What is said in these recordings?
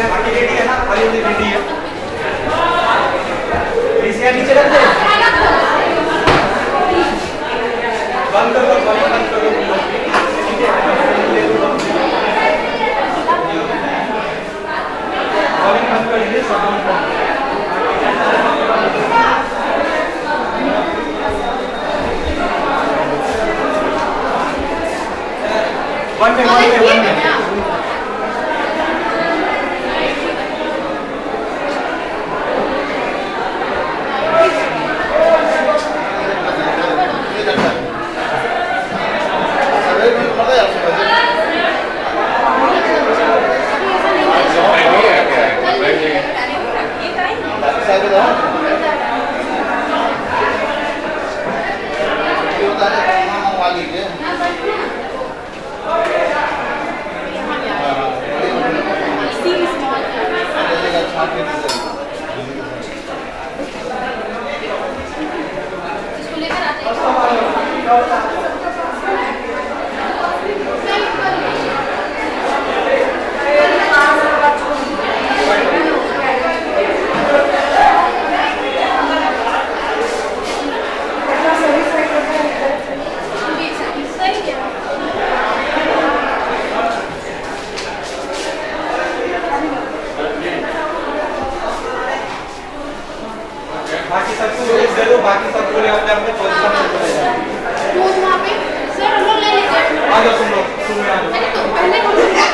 बाकी रेडी है ना, वाली रेडी है। इसे नीचे रख दे, बंद कर दो, बंद कर दो। कॉलिंग बंद कर दीजिए सब। वन पे बाकी सबको ले अपने अपने पोजीशन पे चले जाएंगे। तो वहां पे सर हम लोग ले लीजिए। आ जाओ तुम लोग, तुम आ जाओ। अरे तो पहले कौन सा?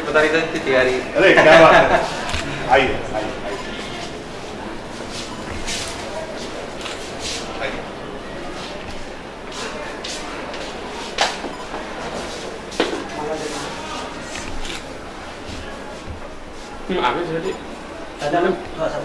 बता रही था इतनी तैयारी। अरे क्या बात है, आइए आइए आगे चलिए। थोड़ा सा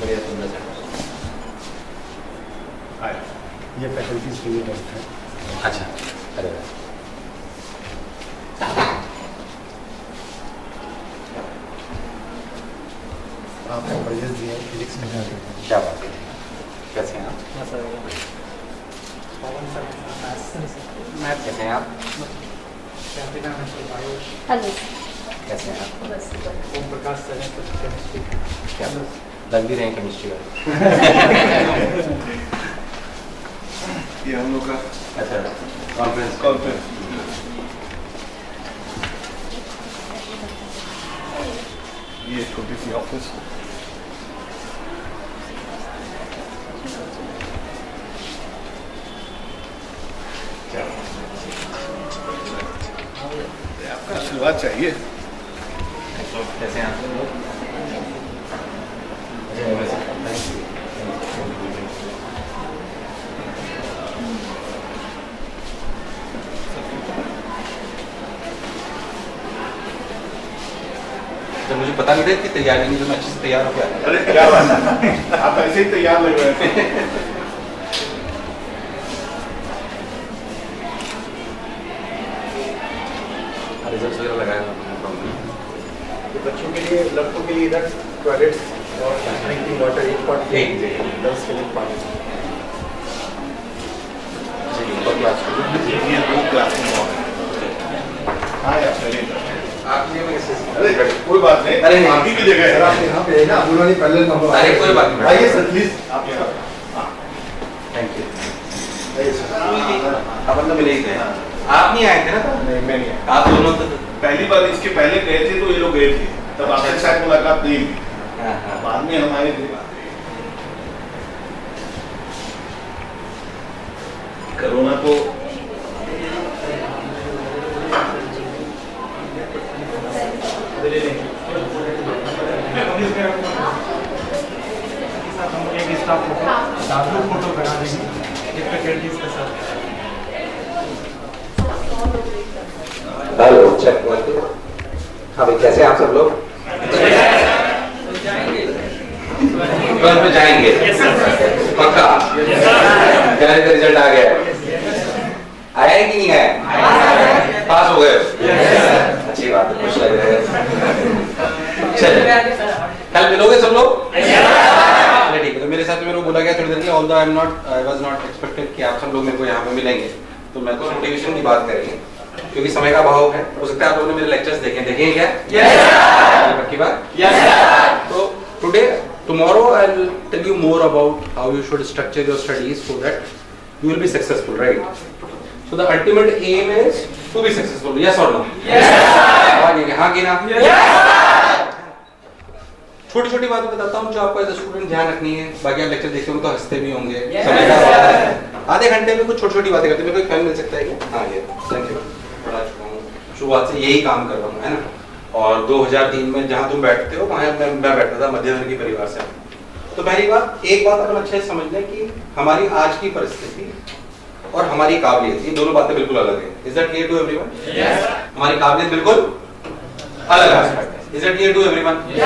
बढ़िया सुंदर है। ये फैकल्टीज के लिए है। अच्छा, अरे आपको बढ़िया दिया फिजिक्स में क्या बात है, कैसे हैं आप? कैसे हैं आप? हेलो कैसे हैं आप? बस ओम प्रकाश सर हैं कुछ केमिस्ट्री क्या लग भी रहे हैं केमिस्ट्री का। ये हम लोग का अच्छा, कॉन्फ्रेंस कॉन्फ्रेंस। ये छोटी सी ऑफिस आपका आशीर्वाद चाहिए। कैसे हैं आप लोग? तो मुझे पता नहीं था कि तैयारी नहीं, तो मैं अच्छे से तैयार हो गया। अरे क्या बात है, आप ऐसे ही तैयार लग रहे हैं। रिजल्ट वगैरह लगाया बच्चों के लिए, लड़कों के लिए इधर टॉयलेट्स और ड्रिंकिंग वाटर एक पॉट ठीक जी। गर्ल्स के लिए पानी। ये 2 क्लासरूम और हैं। हाँ यार चलिए। अरे कोई बात नहीं, अरे नहीं। आपकी भी जगह है। आप यहाँ पे है ना, बुलवानी पहले नंबर। अरे कोई बात नहीं। आइए सर प्लीज। आप यहाँ। हाँ। Thank you. आइए सर। अपन तो मिले ही थे। आप नहीं आए थे ना? नहीं मैं नहीं आया। आप दोनों तो पहली बार इसके पहले गए थे तो ये लोग गए थे, तब आपसे शायद मुलाकात नहीं हुई। हाँ हाँ। बाद में हमारे कोरोना को एक स्टाफ फोटो फोटो बना देंगे एक फैकल्टीज के साथ। हेलो चेक करते। हाँ भाई, कैसे हैं आप सब लोग? ट्वेल्थ में जाएंगे पक्का? टेंथ का रिजल्ट आ गया है? आया है कि नहीं आया? पास हो गए? अच्छी बात है, खुश लग रहे हैं। चलिए, कल मिलोगे सब लोग? चलिए ठीक है। तो मेरे साथ मेरे को बोला गया थोड़ी देर के लिए, although I was not expected कि आप सब लोग मेरे को यहाँ पे मिलेंगे, तो मैं तो मोटिवेशन की बात करेंगे क्योंकि समय का अभाव है। हो सकता है आप लोगों ने मेरे लेक्चर्स देखे क्या? पक्की बात? तो today tomorrow I'll tell you more about how you should structure your studies so that you will be successful, right? So the ultimate aim is to be successful. Yes or no? Yes. हाँ कि ना? छोटी छोटी बातें बताता हूँ जो आपको एज ए स्टूडेंट ध्यान रखनी है। बाकी आप लेक्चर देखते होंगे तो हंसते भी होंगे। समय का अभाव है। आधे घंटे में कुछ छोटी छोटी बातें करते हैं। मेरे को एक फैन मिल सकता है क्या? हाँ ये थैंक यू। पढ़ा चुका हूँ, शुरुआत से यही काम कर रहा हूँ, है ना। और 2003 में जहाँ तुम बैठते हो वहाँ मैं बैठा था, मध्य वर्गीय परिवार से। तो पहली बात, एक बात अपन अच्छे से समझ लें कि हमारी आज की परिस्थिति और हमारी काबिलियत, ये दोनों बातें बिल्कुल अलग है। Is that clear to everyone? Yes. हमारी काबिलियत बिल्कुल अलग है। Is that clear to everyone? Yes.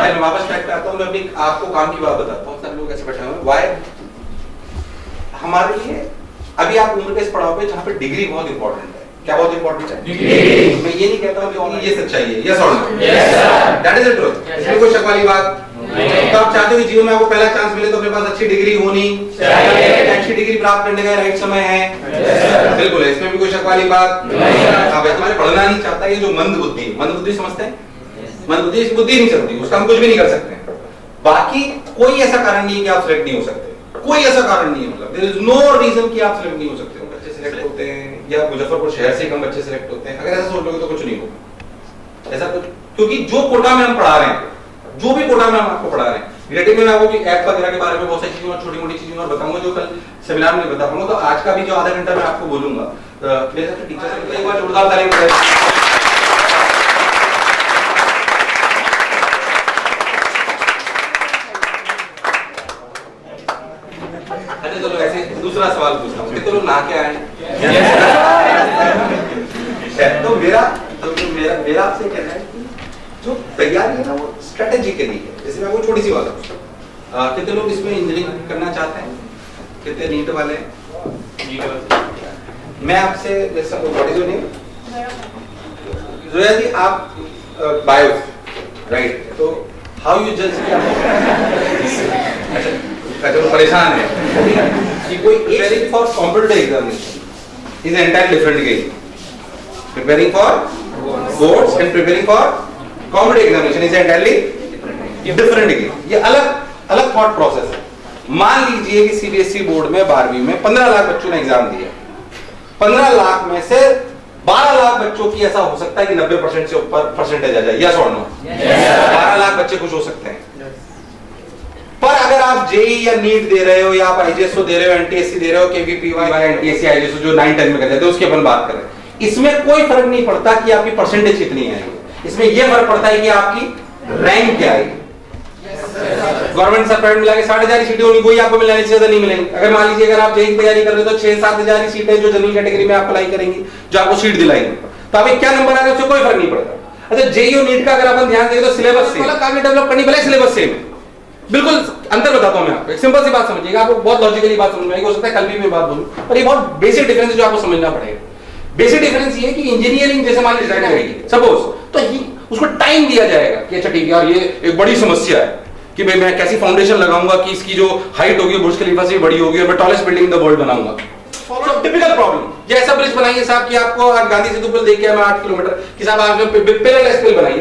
मैं वापस बैक पे आता हूँ। मैं अपनी आपको काम की बात बताता हूँ। बहुत सारे लोग ऐसे बैठे हुए हैं। व्हाई? हमारे लिए अभी आप उम्र के इस पड़ाव पे जहाँ पे डिग्री बहुत इंपॉर्टेंट है। क्या बहुत इंपॉर्टेंट है? डिग्री। मैं ये नहीं कहता हूँ कि ओनली ये सच्चाई है। यस और no? Yes sir. That is the truth. इसमें कोई शक वाली बात नहीं। तो आप चाहते हो कि जीवन में आपको पहला चांस मिले तो अपने पास अच्छी डिग्री होनी चाहिए। अच्छी डिग्री प्राप्त करने का राइट समय है। बिल्कुल है, इसमें भी कोई शक वाली बात नहीं। हाँ भाई, तुम्हारे पढ़ना नहीं चाहता, ये जो मंद बुद्धि समझते हैं? मंद बुद्धि नहीं चलती, उसका हम कुछ भी नहीं कर सकते। बाकी कोई ऐसा कारण नहीं है कि आप सिलेक्ट नहीं हो सकते। कोई ऐसा कारण नहीं है, मतलब देयर इज नो रीजन कि आप सिलेक्ट नहीं हो सकते। बच्चे सिलेक्ट होते हैं या मुजफ्फरपुर शहर से कम बच्चे सिलेक्ट होते हैं। अगर ऐसा सोच लोगे तो कुछ नहीं होगा ऐसा कुछ, क्योंकि जो कोटा में हम पढ़ा रहे हैं, जो भी कोटा में हम आपको पढ़ा रहे हैं, रिलेटिव में मैं आपको भी ऐप वगैरह के बारे में बहुत सारी चीजें और छोटी मोटी चीजें और बताऊंगा जो कल सेमिनार में नहीं बता पाऊंगा। तो आज का भी जो आधा घंटा मैं आपको बोलूंगा, मेरे साथ टीचर से एक बार जोरदार ताली बजाएं। अच्छा चलो ऐसे दूसरा सवाल पूछता हूँ, कितने लोग नहा के आए? तो मेरा आपसे कहना है कि जो तैयारी है ना वो स्ट्रेटेजिकली है। जैसे मैं वो छोटी सी बात पूछता हूँ, कितने लोग इसमें इंजीनियरिंग करना चाहते हैं? कितने नीट वाले हैं? मैं आपसे what is your name? Zoya ji, आप बायो राइट? तो हाउ यू जज अच्छा वो परेशान है कि कोई preparing for competitive examination is entirely different game. Preparing for boards and preparing for competitive examination is entirely different game. ये अलग अलग थॉट प्रोसेस है. मान लीजिए कि सीबीएसई बोर्ड में 12वीं में 15 लाख बच्चों ने एग्जाम दिया. 15 लाख में से 12 लाख बच्चों की ऐसा हो सकता है कि 90% से ऊपर परसेंटेज आ जाए. यस और नो? 12 लाख बच्चे खुश हो सकते हैं. पर अगर आप जेई या नीट दे रहे हो या आप आईजीएसओ दे रहे हो, एनटीएससी दे रहे हो, केवीपीवाई या एनटीएससी आईजीएसओ जो 9-10 में कर जाते हैं उसकी अपन बात करें, इसमें कोई फर्क नहीं पड़ता कि आपकी परसेंटेज कितनी है. इसमें यह फर्क पड़ता है कि आपकी रैंक क्या है. गवर्नमेंट से प्राइवेट मिला के 60,000 सीटें होंगी, कोई आपको मिलने से ज्यादा नहीं मिलेंगी. अगर मान लीजिए अगर आप जेई की तैयारी कर रहे हो तो 6-7 हजार सीटें जो जनरल कैटेगरी में आप अप्लाई करेंगे जो आपको सीट दिलाएंगे. तो अभी क्या नंबर आ रहा है उससे कोई फर्क नहीं पड़ता. अच्छा जेई और नीट का अगर अपन ध्यान दें तो सिलेबस सेम है. काफी डेवलप करनी पड़े, सिलेबस सेम है. बिल्कुल अंतर बताता हूं मैं आपको. एक सिंपल सी बात समझिएगा, आपको बहुत लॉजिकली बात समझ में आएगी. हो सकता है कल भी मैं बात बोलूं पर ये बहुत बेसिक डिफरेंस है जो आपको समझना पड़ेगा. बेसिक डिफरेंस ये है कि इंजीनियरिंग जैसे मान लीजिए करेगी सपोज, तो उसको टाइम दिया जाएगा कि अच्छा ठीक है यार ये एक बड़ी समस्या है कि भाई मैं कैसी फाउंडेशन लगाऊंगा कि इसकी जो हाइट होगी बुर्ज खलीफा से बड़ी होगी और मैं tallest building in the world बनाऊंगा. टिपिकल प्रॉब्लम ये ऐसा ब्रिज बनाइए साहब कि आपको गांधी सेतु पुल देख के मैं 8 किलोमीटर कि साहब आप पिलर स्केल बनाइए.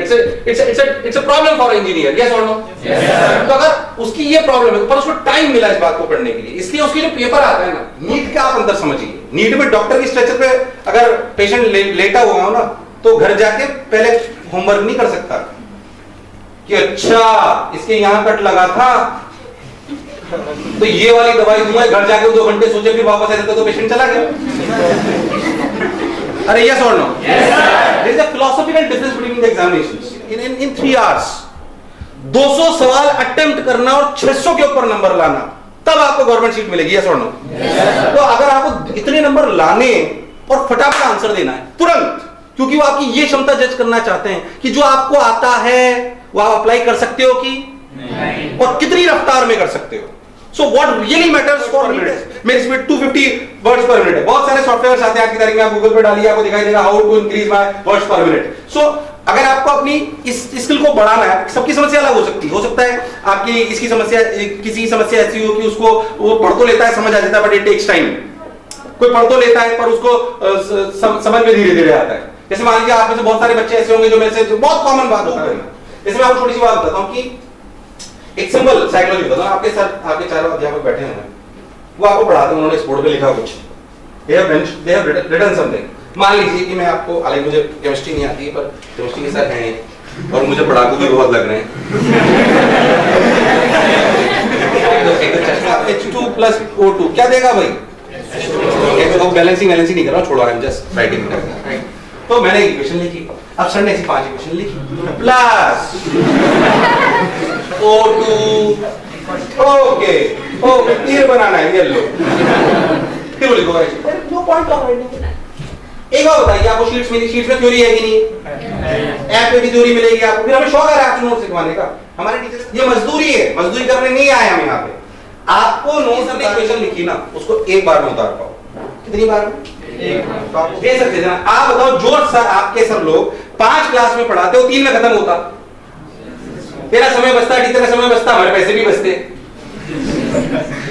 It's a problem for engineer. Yes और नो? तो अगर उसकी ये प्रॉब्लम है पर उसको टाइम मिला इस बात को पढ़ने के लिए, इसलिए उसकी जो पेपर आता है ना, नीट का आप अंदर समझिए. नीट में डॉक्टर की स्ट्रेचर पे अगर पेशेंट लेटा हुआ हो ना तो घर जाके पहले होमवर्क नहीं कर सकता कि अच्छा इसके यहां कट लगा था तो ये वाली दवाई दूंगा. घर जाके 2 घंटे सोचे फिर वापस आ जाता तो पेशेंट चला गया. अरे यस और no? There is a philosophical difference between the examinations. In 3 hours 200 सवाल अटेम्प्ट करना और 600 के ऊपर नंबर लाना, तब आपको गवर्नमेंट सीट मिलेगी. यस और नो? तो अगर आपको इतने नंबर लाने और फटाफट आंसर देना है तुरंत, क्योंकि वो आपकी ये क्षमता जज करना चाहते हैं कि जो आपको आता है वो आप अप्लाई कर सकते हो कि नहीं, और कितनी रफ्तार में कर सकते हो. So what really matters for मेरे स्पीड 250 वर्ड्स पर मिनट है. बहुत सारे सॉफ्टवेयर आते हैं आज की तारीख में, आप गूगल पे डालिए आपको दिखाई देगा how to increase my words per minute. So अगर आपको अपनी इस स्किल को बढ़ाना है, सबकी समस्या अलग हो सकती है. हो सकता है आपकी इसकी समस्या, किसी समस्या ऐसी हो कि उसको वो पढ़ तो लेता है, समझ आ जाता है बट इट टेक्स टाइम. कोई पढ़ तो लेता है पर उसको समझ में धीरे धीरे आता है. जैसे मान लीजिए आप में से बहुत सारे बच्चे ऐसे होंगे जो मेरे से बहुत कॉमन बात होता है. जैसे मैं आपको छोटी सी बात बताता हूं कि एक सिंपल साइकोलॉजी बताता हूं. आपके चारों अध्यापक बैठे हुए हैं, वो आपको पढ़ाते हैं, उन्होंने इस बोर्ड पे लिखा कुछ, they have written something. मान लीजिए कि मैं आपको, हालांकि मुझे केमिस्ट्री नहीं आती है पर केमिस्ट्री के सर हैं और मुझे पढ़ाकू भी बहुत लग रहे हैं. H2+O2 क्या देगा भाई? बैलेंसिंग नहीं कर रहा हूं, छोड़ो, आई एम जस्ट राइटिंग. तो मैंने इक्वेशन लिखी. अब सर ने ऐसी 5 इक्वेशन लिखी. प्लस O2 ओके तीर बनाना है, ये लो. फिर वो लिखो नो पॉइंट ऑफ राइटिंग. एक बार बताइए आपको शीट्स में थ्योरी है कि नहीं? ऐप पे भी थ्योरी मिलेगी आपको. फिर हमें शौक है आपको नोट सिखवाने का. हमारे टीचर ये मजदूरी है, मजदूरी करने नहीं आए हम यहाँ पे. आपको नोट हमने इक्वेशन लिखी ना, उसको एक बार में उतार पाओ. कितनी बार में? एक बार. तो दे सकते हैं. आप बताओ जो सर आपके सब लोग 5 क्लास में पढ़ाते हो 3 में खत्म होता. तेरा समय बचता, टीचर का समय बचता, हमारे पैसे भी बचते.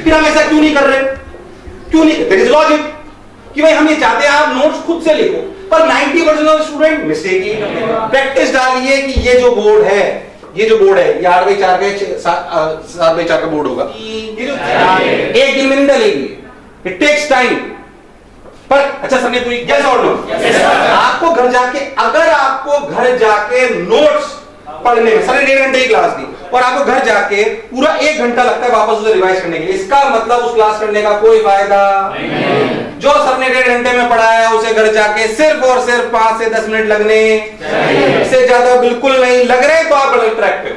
फिर हम ऐसा क्यों नहीं कर रहे? क्यों नहीं? देयर इज लॉजिक कि भाई हम ये चाहते हैं आप नोट्स खुद से लिखो, पर 90% ऑफ स्टूडेंट मिस्टेक ही करते हैं. प्रैक्टिस डालिए कि ये जो बोर्ड है ये 8/4 का 7/4 का बोर्ड होगा. ये जो 1 दिन में नहीं डालेगी, इट टेक्स टाइम. पर अच्छा सबने पूरी यस और नो? आपको घर जाके, अगर आपको घर जाके नोट्स पढ़ने में सर ने 1.5 घंटे की क्लास दी और आपको घर जाके पूरा 1 घंटा लगता है वापस उसे रिवाइज करने के लिए, इसका मतलब उस क्लास करने का कोई फायदा नहीं. जो सर ने 1.5 घंटे में पढ़ाया उसे घर जाके सिर्फ और सिर्फ 5 से 10 मिनट लगने चाहिए. इससे ज्यादा बिल्कुल नहीं लग रहे तो आप डिस्ट्रैक्टिव.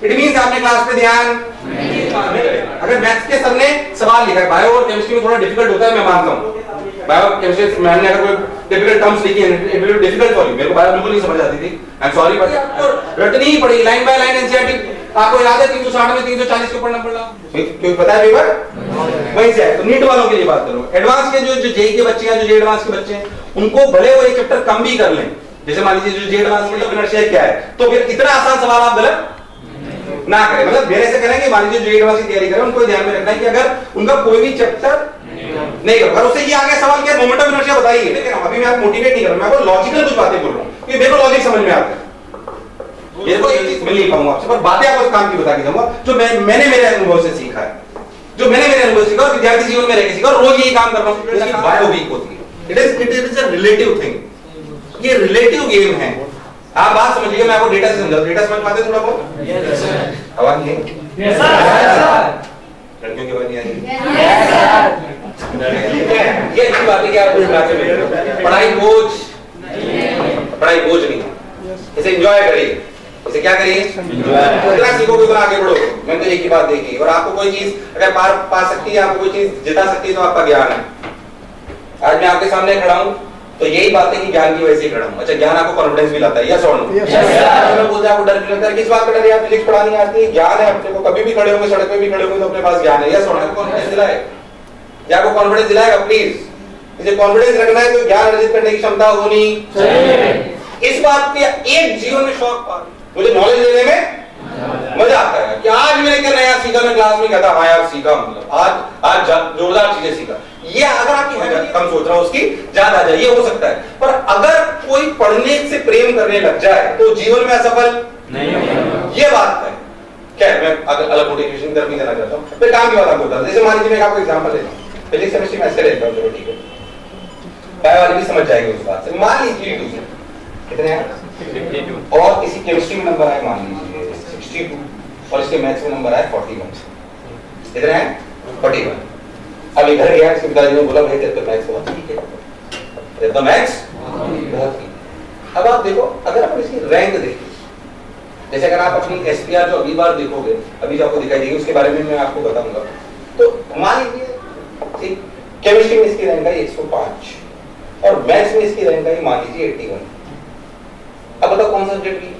इट मींस आपने क्लास पे ध्यान नहीं. अगर मैथ्स के सर ने सवाल लिखा है, बायो और केमिस्ट्री में थोड़ा डिफिकल्ट होता है, मैं मानता हूं. बायो केमिस्ट्री मैम ने अगर कोई डिफिकल्ट टर्म्स लिखी है, it will be difficult for you. मेरे को बायो बिल्कुल नहीं समझ आती थी, आई एम सॉरी, बट आपको रटनी ही पड़ेगी लाइन बाय लाइन. एनसीईआरटी आपको याद है 360 में 340 के ऊपर नंबर लाओ, क्यों पता है पेपर वहीं से है. तो नीट वालों के लिए बात करो. एडवांस के जो जेई के बच्चे हैं, जो जे एडवांस के बच्चे हैं, उनको भले वो एक चैप्टर कम भी कर लें. जैसे मान लीजिए जो जे एडवांस मतलब इनर्शिया क्या है, तो फिर इतना आसान सवाल आप गलत ना करें, मतलब मेरे से करें कि मान लीजिए जो 8 की तैयारी करें उनको ध्यान में रखना है कि अगर उनका कोई भी चैप्टर नहीं कर, उससे ये आगे सवाल क्या मोमेंट ऑफ इनर्शिया बताइए, ठीक है ना, अभी मैं आपको मोटिवेट नहीं कर रहा, मैं आपको लॉजिकल कुछ बातें बोल रहा हूँ कि मेरे को लॉजिक समझ में आता है, ये तो एक चीज मिल नहीं पाऊंगा आपसे, पर बातें आपको काम की बता के जाऊंगा जो मैंने मेरे अनुभव से सीखा है, जो मैंने मेरे अनुभव से सीखा और विद्यार्थी जीवन में रह के सीखा और रोज यही काम कर रहा हूँ। बायो वीक होती है, it is a relative thing, ये रिलेटिव गेम है। आप बात समझिए, मैं आपको डेटा से समझाऊं, डेटा समझ पाते थोड़ा बहुत? आवाज नहीं? Yes sir. लड़कियों की आवाज नहीं आ रही? ये अच्छी बात है कि आप पढ़ाई बोझ नहीं, इसे एंजॉय करिए, इसे क्या करिए, जितना सीखोगे उतना आगे बढ़ोगे। मैंने तो एक ही बात देखी, और आपको कोई चीज अगर पार पा सकती है, आपको कोई चीज जिता सकती है तो आपका ज्ञान है। आज मैं आपके सामने खड़ा हूं तो यही बात है कि ज्ञान की वजह से खड़ा हूं। अच्छा, ज्ञान आपको कॉन्फिडेंस भी लाता है, यस और नो? मैं बोलते आपको डर भी लगता है, किस बात का डर है? आप फिजिक्स पढ़ानी आती है, ज्ञान है अपने को, कभी भी खड़े होंगे, सड़क पे भी खड़े होंगे तो अपने पास ज्ञान है, यस और नो? कॉन्फिडेंस दिलाए, या आपको कॉन्फिडेंस दिलाएगा प्लीज। इसे कॉन्फिडेंस रखना है तो ज्ञान अर्जित करने की क्षमता होनी चाहिए। इस बात के एक जीवन में शौक पा, मुझे नॉलेज लेने में मजा आता है कि आज मैंने क्या नया सीखा, मैं क्लास में कहता हाँ यार सीखा, मतलब आज जोरदार चीजें सीखा। ये अगर आपकी कम सोच रहा हो उसकी ज्यादा आ जाए, ये हो सकता है। पर अगर कोई पढ़ने से प्रेम करने लग जाए तो जीवन में असफल नहीं होगा, ये बात है। क्या है, मैं अलग मोटिवेशन की तरफ नहीं जाना चाहता हूँ, फिर काम की बात आपको बता दूं। जैसे मान लीजिए मैं आपको एग्जांपल लेता हूँ, फिजिक्स केमिस्ट्री में ऐसे लेता हूँ, चलो ठीक है, बायो वाले भी समझ जाएंगे उस बात से। मान लीजिए कितने हैं, और किसी केमिस्ट्री में नंबर आए मान लीजिए 62 और इसके मैथ्स में नंबर आए 41, कितने हैं 41। अब इधर गया, इसके पिताजी ने बोला भाई तेरे तो मैथ्स बहुत ठीक है, तेरे तो मैथ्स बहुत ठीक। अब आप देखो, अगर आप इसकी रैंक देखिए, जैसे अगर आप अपनी एसपीआर जो अगली बार देखोगे, अभी जो आपको दिखाई देगी उसके बारे में मैं आपको बताऊंगा, तो मान लीजिए केमिस्ट्री में इसकी रैंक आई 105 और मैथ्स में इसकी रैंक आई मान लीजिए 81। अब बताओ कौन सा सब्जेक्ट वीक?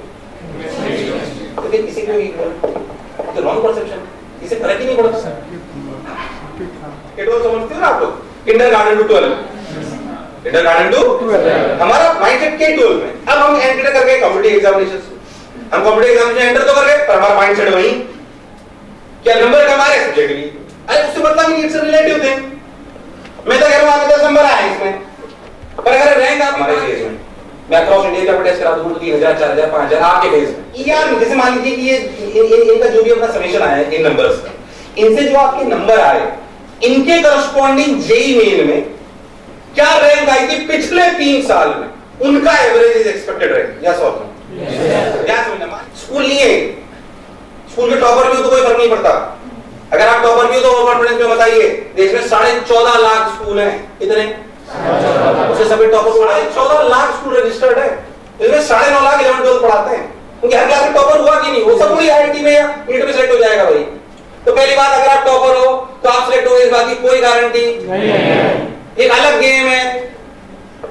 तो फिर किसी को इक्वल, तो रॉन्ग परसेप्शन, इसे फर्क ही नहीं पड़ता। केटोल समझते हो ना आप लोग, किंडरगार्टन टू 12, किंडरगार्टन टू 12 हमारा माइंडसेट K12 में। अब हम एंटर कर गए कॉम्पिटिटिव एग्जामिनेशन, हम कॉम्पिटिटिव एग्जामिनेशन एंटर तो कर गए, पर हमारा माइंडसेट वही, क्या नंबर कम आ रहे सब्जेक्ट भी, अरे उससे मतलब नहीं, इट्स रिलेटिव थिंग। मैं तो कह रहा हूं आपके 10 नंबर आए इसमें, पर अगर रैंक आप हमारे फेज में, मैं अक्रॉस इंडिया का टेस्ट करा दूं तो 3000 4000 5000 आपके फेज में, यार जैसे मान लीजिए कि ये इनका जो भी अपना समेशन आया है इन नंबर्स का, इनसे जो आपके नंबर आए, इनके करस्पॉन्डिंग जेईई मेन में क्या रैंक आई थी पिछले 3 साल में, उनका average is expected rank, yes और नो? क्या समझना, स्कूल नहीं है, स्कूल के टॉपर भी हो तो कोई फर्क नहीं पड़ता। अगर आप टॉपर भी हो तो ओवर कॉन्फिडेंस में बताइए, देश में 14.5 लाख स्कूल हैं, कितने? उससे सभी टॉपर 14 लाख स्कूल रजिस्टर्ड है, इसमें 9.5 लाख 11 12 पढ़ाते हैं, उनके हर क्लास में टॉपर हुआ कि नहीं, वो सब पूरी आईआईटी में या नीट में सेलेक्ट हो जाएगा भाई। तो पहली बात, अगर आप टॉपर हो तो आप सिलेक्ट हो, इस बात की कोई गारंटी नहीं है, एक अलग गेम है।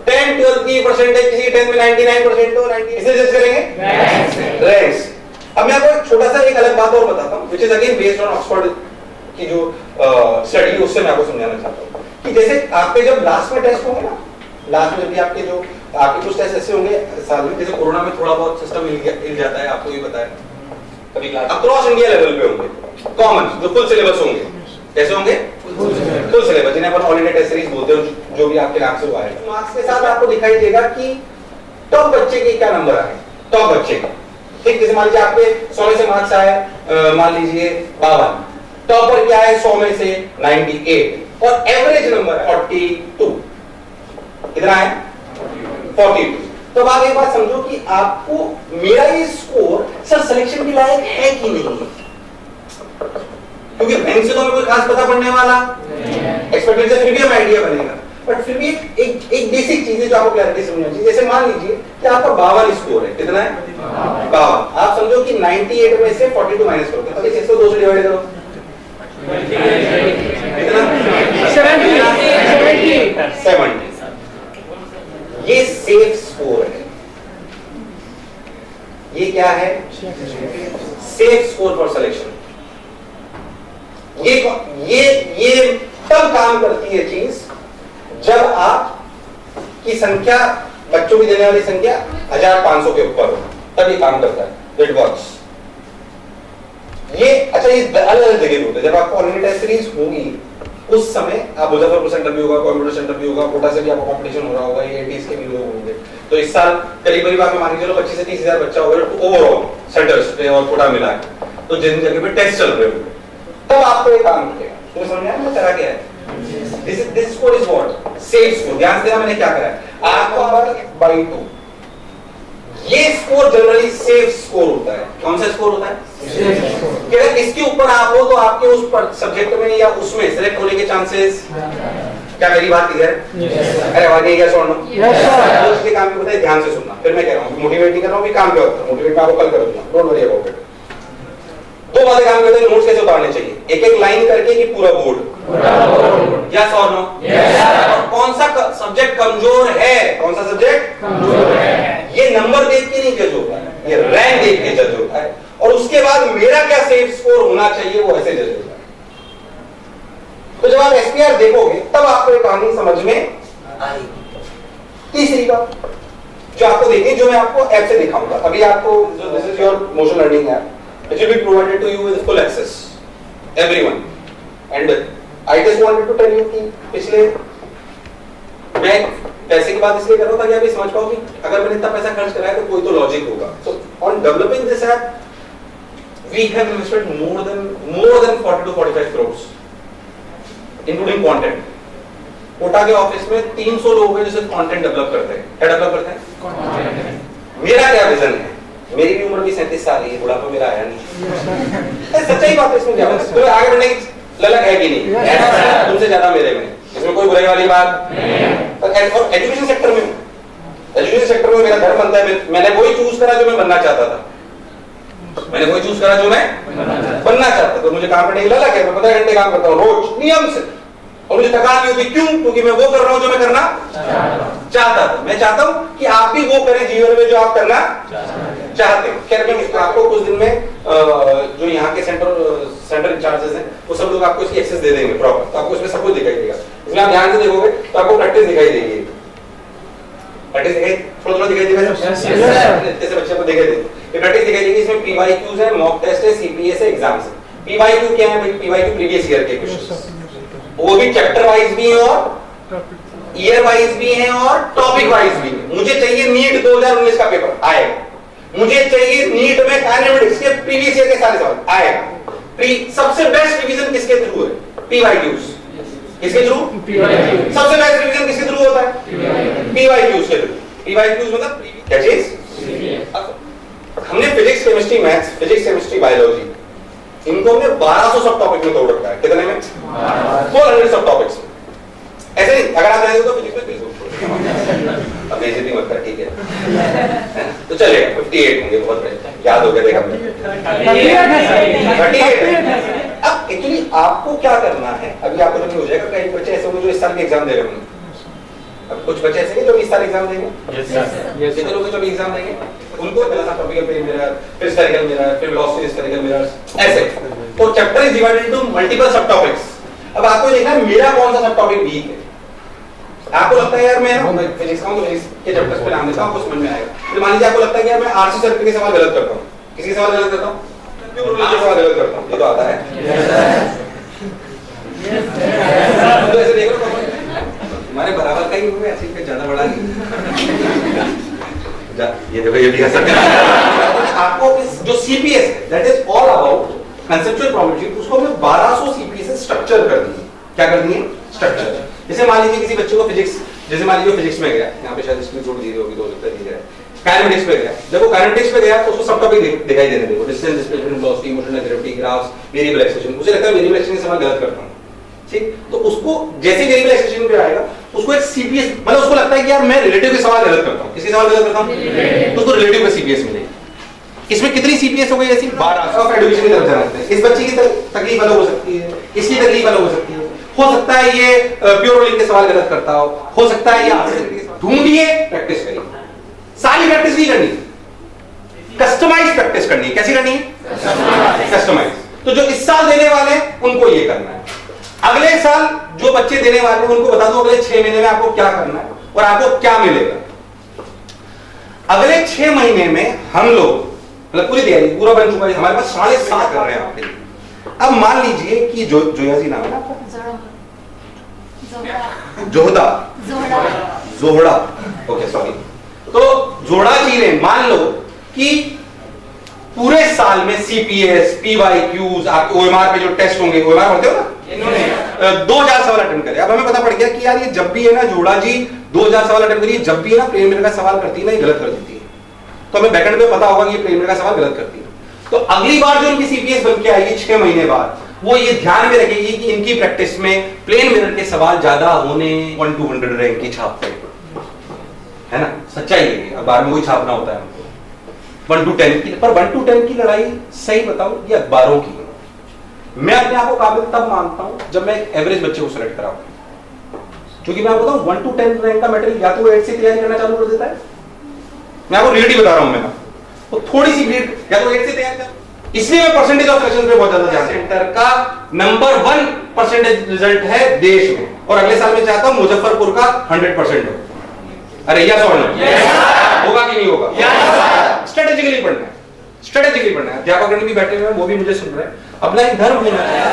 10 12 की परसेंटेज, किसी 10 में 99% तो 90, इसे जज करेंगे रैंक्स। अब मैं आपको छोटा सा एक अलग बात और बताता हूं, which is again based on Oxford की जो स्टडी, उससे मैं आपको समझाना चाहता हूं कि जैसे आपके जब लास्ट में टेस्ट होंगे ना, लास्ट में जब भी आपके कुछ टेस्ट ऐसे होंगे साल में, जैसे कोरोना में थोड़ा बहुत सिस्टम मिल जाता है, आपको ये पता है, कभी क्लास अक्रॉस इंडिया लेवल पे होंगे कॉमन, जो फुल सिलेबस होंगे, कैसे होंगे फुल सिलेबस, जिन्हें अपन ऑल इंडिया टेस्ट सीरीज बोलते हैं, जो भी आपके नाम से हुआ है, मार्क्स के साथ आपको दिखाई देगा कि टॉप बच्चे के क्या नंबर आए, टॉप बच्चे के, ठीक, जैसे मान लीजिए आपके 100 में से मार्क्स आए मान लीजिए 52, टॉपर क्या है 100 में से 98 और एवरेज नंबर 42, कितना है 42। तो अब आप एक बात समझो कि आपको मेरा ये स्कोर सर सिलेक्शन के लायक है कि नहीं है, क्योंकि रैंक से तो हमें कोई खास पता पड़ने वाला एक्सपेक्टेड से फिर भी हम आइडिया बनेगा, बट फिर भी एक बेसिक चीज है जो आपको क्लैरिटी समझना चाहिए। जैसे मान लीजिए कि आपका 52 स्कोर है, कितना है 52, आप समझो कि 98 में से 42 माइनस करो, तो 102 से डिवाइड करो, कितना 70। ये सेफ स्कोर है, ये क्या है सेफ स्कोर फॉर सिलेक्शन। ये तब काम करती है चीज जब आप की संख्या, बच्चों की देने वाली संख्या 1500 के ऊपर हो, तब ये काम करता है, इट वर्क्स। अच्छा ये अलग अलग जगह होते हैं। जब आपको ऑनलाइन टेस्ट सीरीज होगी उस समय आप मुजफ्फरपुर सेंटर भी होगा, कंप्यूटर सेंटर भी होगा, कोटा से भी आपको कंपटीशन हो रहा होगा, एटीज के भी लोग होंगे। तो इस साल करीब आप मान के चलो 25 से 30,000 बच्चा होगा ओवरऑल सेंटर्स पे और कोटा मिला के, तो जिन जगह पे टेस्ट चल रहे होंगे तब आपको एक काम करेगा। तो समझ आया मैं करा क्या है? This score is what? Safe score. ध्यान से मैंने क्या करा है, आपको बाई 2 ये स्कोर जनरली सेफ स्कोर होता है। कौन सा स्कोर होता है? कि अगर इसके ऊपर आप हो तो आपके उस सब्जेक्ट में या उसमें सिलेक्ट होने के चांसेस, क्या मेरी बात क्लियर है? अरे आवाज नहीं क्या सुनना? Yes sir. काम बताइए, ध्यान से सुनना। फिर मैं कह रहा हूँ मोटिवेट नहीं कर रहा हूँ, काम क्या होता है मोटिवेट, मैं आपको कल कर दूंगा, डोंट वरी अबाउट इट। दो बातें काम करते हैं, नोट्स कैसे उतारने चाहिए, एक एक लाइन करके कि पूरा बोर्ड, यस और नो? और कौन सा सब्जेक्ट कमजोर है, कौन सा सब्जेक्ट कमजोर है, ये नंबर देख के नहीं जज होता है, ये रैंक देख के जज होता है। और उसके बाद मेरा क्या सेफ स्कोर होना चाहिए वो ऐसे जज होता है। तो जब आप एसपीआर देखोगे तब आपको ये कहानी समझ में आएगी। तीसरी बात जो आपको देखनी, जो मैं आपको ऐप से दिखाऊंगा अभी आपको, जो this is your motion learning app, it will be provided to you with full access everyone, and I just wanted to tell you कि पिछले मैं पैसे की बात इसलिए कर रहा था कि आप ये समझ पाओ कि अगर मैंने इतना पैसा खर्च करा है तो कोई तो लॉजिक होगा। So on developing this app we have invested more than 40 to 45 crores including content। Kota के ऑफिस में 300 लोग हैं जो सिर्फ कंटेंट डेवलप करते हैं। क्या डेवलप करते हैं? मेरा क्या विजन है, मेरी भी उम्र भी 37 साल है, बुढ़ापा मेरा आया नहीं। सच्चाई बात है, इसमें क्या है? तो आगे बढ़ने की ललक है कि नहीं? तुमसे ज्यादा मेरे में, इसमें कोई बुराई वाली बात नहीं। और एजुकेशन सेक्टर में, एजुकेशन सेक्टर में मेरा घर बनता है, मैंने वही चूज करा जो मैं बनना चाहता था, मैंने वही चूज करा जो मैं बनना चाहता था। तो मुझे काम करने की ललक है, मैं 15 घंटे काम करता हूँ रोज नियम से, और मुझे थकान नहीं होती। क्यों? क्योंकि मैं वो कर रहा हूं जो मैं करना चाहता था। मैं चाहता हूं कि आप भी वो करें जीवन में जो आप करना चाहते हैं। खैर मैं आपको कुछ दिन में जो यहाँ के सेंटर इंचार्जेस हैं वो सब लोग आपको इसकी एक्सेस दे देंगे प्रॉपर, तो आपको इसमें सब कुछ दिखाई देगा। इसमें आप ध्यान से देखोगे तो आपको प्रैक्टिस दिखाई देगी, प्रैक्टिस दिखाई थोड़ा दिखाई देगा, जैसे बच्चे को दिखाई देगी ये प्रैक्टिस दिखाई देगी। इसमें पीवाईक्यूज है, मॉक टेस्ट है, सीपीएस है, एग्जाम्स है। पीवाईक्यू क्या है? पीवाईक्यू प्रीवियस ईयर के क्वेश्चंस, वो भी चैप्टर वाइज भी है और ईयर वाइज भी है और टॉपिक वाइज भी है। मुझे चाहिए नीट 2019 का पेपर आएगा, मुझे चाहिए नीट में काइनेमेटिक्स के प्रीवियस ईयर के सारे सवाल आएगा। सबसे बेस्ट रिवीजन किसके थ्रू है? पीवाईक्यूज। किसके थ्रू? सबसे बेस्ट रिवीजन किसके थ्रू होता है? पीवाईक्यूज के थ्रू। पीवाईक्यूज मतलब क्या चीज? हमने physics, chemistry, maths, physics, chemistry, biology, इनको हमने 1200 सब टॉपिक में तोड़ रखा है। कितने में? 400 सब टॉपिक्स। ऐसे नहीं, अगर आप चाहेंगे तो फिजिक्स में बिल्कुल अब बेइज्जती मत कर, ठीक है? तो चलेगा 58 होंगे, बहुत बढ़िया, याद हो गया देखा 38। अब एक्चुअली आपको क्या करना है, अभी आपको जब हो जाएगा, कई बच्चे ऐसे होंगे जो इस साल के एग्जाम दे रहे होंगे। अब कुछ बच्चे ऐसे हैं जो इस साल एग्जाम देंगे, कितने लोग जो एग्जाम देंगे उनको पहला टॉपिकल पेज मिरर, फिर हिस्टोरिकल मिरर, फिर वेलोसिटी हिस्टोरिकल मिरर, ऐसे। तो chapter is divided into multiple सब टॉपिक्स। अब आपको देखना है मेरा कौन सा सब टॉपिक वीक है। आपको लगता है यार मैं फिजिक्स का हूं तो फिजिक्स के चैप्टर्स पे ध्यान देता हूं, आपको समझ में आएगा। फिर मान लीजिए आपको लगता है कि यार मैं आरसी सर्किट के सवाल गलत करता हूं। किसके सवाल गलत करता हूं? के सवाल गलत करता हूं, ये तो आता है। तो ऐसे देख लो हमारे बराबर का ही हुए, ऐसे ही ज्यादा बड़ा नहीं। ये देखो ये भी कर सकते हैं। आपको जो सीपीएस है that is all about conceptual probability, उसको हमने 1200 सीपीएस से स्ट्रक्चर कर दी। क्या कर दिए? स्ट्रक्चर। जैसे मान लीजिए किसी बच्चे को फिजिक्स, जैसे मान लीजिए फिजिक्स में गया, यहाँ पे शायद इसमें जोड़ दी होगी, 2 उत्तर दिए जाए। काइनेमेटिक्स पे गया, जब वो काइनेमेटिक्स पे गया तो उसको सब टॉपिक दिखाई देने देखो, distance, displacement, velocity, motion, gravity, graphs, variable expression. मुझे लगता है वेरिएबल एक्सप्रेशन से मैं गलत करता हूं, ठीक? तो उसको जैसे वेरिएबल एक्सप्रेशन पे आएगा उसको एक सीपीएस, मतलब उसको लगता है कि यार मैं रिलेटिव के सवाल गलत करता हूं। किसके सवाल गलत करता हूं? तो उसको रिलेटिव का सीपीएस मिलेगा। इसमें कितनी सीपीएस हो गई? ऐसी 1200 ऑफ एडुकेशन की तरफ जाते हैं। इस बच्चे की तकलीफ अलग हो सकती है, इसकी तकलीफ अलग हो सकती है। हो सकता है ये प्योर रोलिंग के सवाल गलत करता हो सकता है ये ढूंढिए, प्रैक्टिस करिए। सारी प्रैक्टिस नहीं करनी, कस्टमाइज प्रैक्टिस करनी है। कैसी करनी है? कस्टमाइज। तो जो इस साल देने वाले हैं उनको ये करना है। अगले साल जो बच्चे देने वाले हैं उनको बता दो अगले 6 महीने में आपको क्या करना है और आपको क्या मिलेगा। अगले 6 महीने में हम लोग मतलब पूरी तैयारी पूरा बन चुका है, हमारे पास 7.5 कर रहे हैं आपके लिए। अब मान लीजिए कि जोया जी नाम है ना आपका, जोहदा, जोहड़ा, ओके सॉरी। तो जोड़ा जी ने मान लो कि पूरे साल में सीपीएस, पीवाईक्यूज, आपके ओएमआर पे जो टेस्ट होंगे, ओएमआर होते हो ना, इन्होंने 2000 सवाल अटेंड करे। अब हमें पता पड़ गया कि यार ये जब भी है ना जोड़ा जी 2000 सवाल अटेंड करिए, जब भी है ना प्लेन मेरे का सवाल करती है ना, ये गलत कर देती है। तो हमें बैकएंड पे पता होगा कि ये प्लेन मेरे का सवाल गलत करती है। तो अगली बार जो इनकी सीपीएस बन के आएगी 6 महीने बाद, वो ये ध्यान में रखेगी कि इनकी प्रैक्टिस में प्लेन मिरर के सवाल ज्यादा होने 1 to 100 रैंक की छापते है ना, सच्चाई है। अब बार में वही छापना होता है हमको 1 to 10 की, पर 1 to 10 की लड़ाई सही बताऊं ये अखबारों की। मैं अपने आप को काबिल तब मानता हूं जब मैं एक एवरेज बच्चे को सेलेक्ट कराऊं, क्योंकि मैं आपको बताऊं 1 to 10 रैंक का मटेरियल या तो 8 से तैयारी करना चालू कर देता है, मैं आपको रियलिटी बता रहा हूं। मैं तो थोड़ी सी भीड़ या तो 8 से तैयारी कर, इसलिए मैं परसेंटेज ऑफ सिलेक्शन पे बहुत ज्यादा ध्यान। सेंटर का नंबर 1 परसेंटेज रिजल्ट है देश में, और अगले साल में चाहता हूं मुजफ्फरपुर का 100% हो। अरे यस और नो? होगा कि नहीं होगा? स्ट्रेटेजिकली पढ़ना है, स्ट्रेटेजिकली पढ़ना है। अध्यापक भी बैठे हुए हैं, वो भी मुझे सुन रहे हैं। अपना एक धर्म होना चाहिए।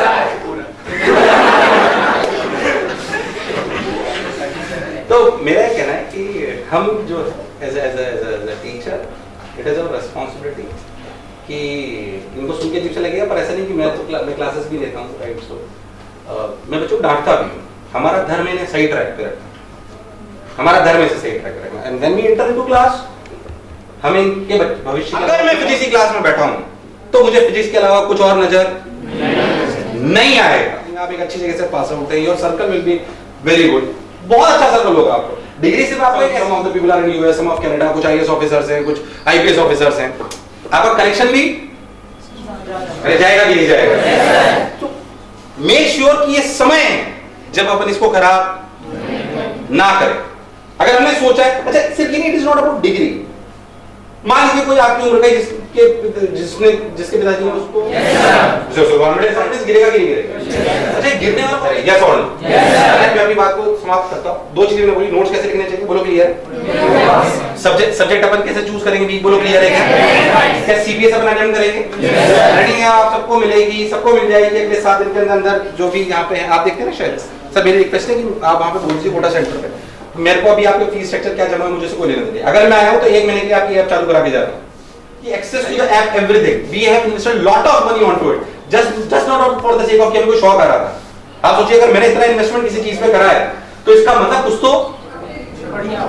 तो मेरा कहना है कि हम जो as a teacher, it is our responsibility कि इनको सुन के अजीब सा लगेगा, पर ऐसा नहीं कि मैं क्लासेस भी लेता हूँ, राइट। सो मैं बच्चों को डांटता भी हूँ। हमारा धर्म इन्हें सही ट्रैक पे रखना, हमारा धर्म इसे सही ट्रैक पे रखना। And when we enter into class, हम इनके भविष्य, अगर मैं फिजिक्स की क्लास में बैठा हूँ तो मुझे फिजिक्स के अलावा कुछ और नजर नहीं आएगा। आप एक अच्छी जगह से पास आउट हैं, your circle will be very good, बहुत अच्छा सर्कल होगा आपको। डिग्री से आपको some of the people are in US, some of Canada, कुछ आईएएस ऑफिसर्स हैं, कुछ आईपीएस ऑफिसर्स हैं। आपका कनेक्शन भी अरे जाएगा कि नहीं जाएगा। तो मेक श्योर कि ये समय है जब अपन इसको खराब ना करें। अगर हमने सोचा है, अच्छा सिर्फ ये नहीं, it is not about degree. मान लीजिए कोई आपकी उम्र का जिसके पिताजी ने उसको गिरेगा कि नहीं गिरेगा? अच्छा गिरने वाला यस और नो? मैं अपनी बात को समाप्त करता हूँ। 2 चीजें बोली, नोट्स कैसे लिखने चाहिए, बोलो क्लियर? सब्जेक्ट अपन कैसे चूज करेंगे, बोलो क्लियर है? क्या सीपीएस अपन अटेम्प्ट करेंगे? रीडिंग आप सबको मिलेगी, सबको मिल जाएगी अगले 7 दिन के अंदर। जो भी यहाँ पे आप देखते हैं ना, शायद सर मेरी रिक्वेस्ट है कि आप वहाँ पे बोल दीजिए कोटा सेंटर पे। मेरे को अभी आपके फीस स्ट्रक्चर क्या जमा है मुझे से कोई लेना नहीं। अगर मैं आया हूं तो 1 महीने की आपकी ऐप चालू करा के जा रहा हूं। ये access to the app everything, we have invested lot of money onto it, just not for the sake of कि हमको शौक आ रहा था। आप सोचिए अगर मैंने इतना इन्वेस्टमेंट किसी चीज पे करा है तो इसका मतलब कुछ तो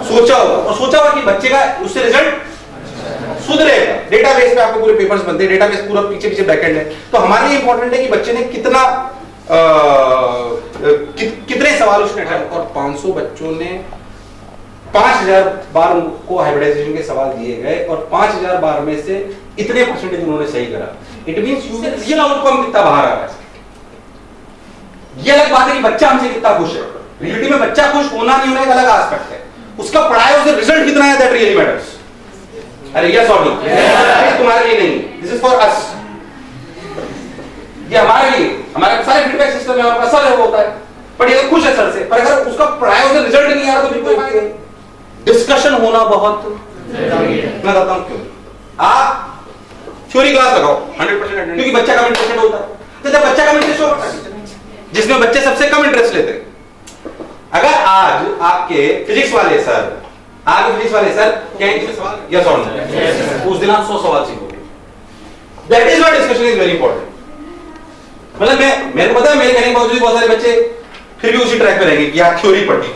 सोचा होगा, और सोचा होगा कि बच्चे का उससे रिजल्ट सुधरेगा। डेटाबेस पे आपके पूरे पेपर्स बनते हैं, डेटाबेस पूरा पीछे पीछे बैकएंड है। तो हमारे लिए इंपॉर्टेंट है कि बच्चे ने कितना कितने सवाल उसने अटेम्प्ट, और 500 बच्चों ने 5000 बार उनको हाइब्रिडाइजेशन के सवाल दिए गए, और 5000 बार में से इतने परसेंटेज उन्होंने सही करा। इट मींस रियल आउटकम कितना बाहर आ रहा है। ये अलग बात है कि बच्चा हमसे कितना खुश है। रियलिटी में बच्चा खुश होना नहीं होना एक अलग एस्पेक्ट है, उसका पढ़ाया उसे रिजल्ट कितना है, दैट रियली मैटर्स। अरे यस और नो? तुम्हारे लिए नहीं, दिस इज फॉर अस। ये हमारे लिए, हमारे सारे फीडबैक सिस्टम में हमारा असर है वो होता है। पर ये खुश है सर से, पर अगर उसका पढ़ाया उसे रिजल्ट नहीं आ रहा तो बिल्कुल डिस्कशन होना बहुत मैं बताता हूं क्यों। आप थ्योरी क्लास लगाओ 100%, क्योंकि बच्चा कम इंटरेस्टेड होता है। तो जब बच्चा कम इंटरेस्ट होता है, जिसमें बच्चे सबसे कम इंटरेस्ट लेते हैं, अगर आज आपके फिजिक्स वाले सर कहेंगे सवाल यस और नो, उस दिन आप 100 सवाल सीखोगे। That is what discussion is very important. मतलब मेरे को पता है मेरे कहने के बावजूद बहुत सारे बच्चे फिर भी उसी ट्रैक पे रहेंगे कि यार थ्योरी पढ़ी।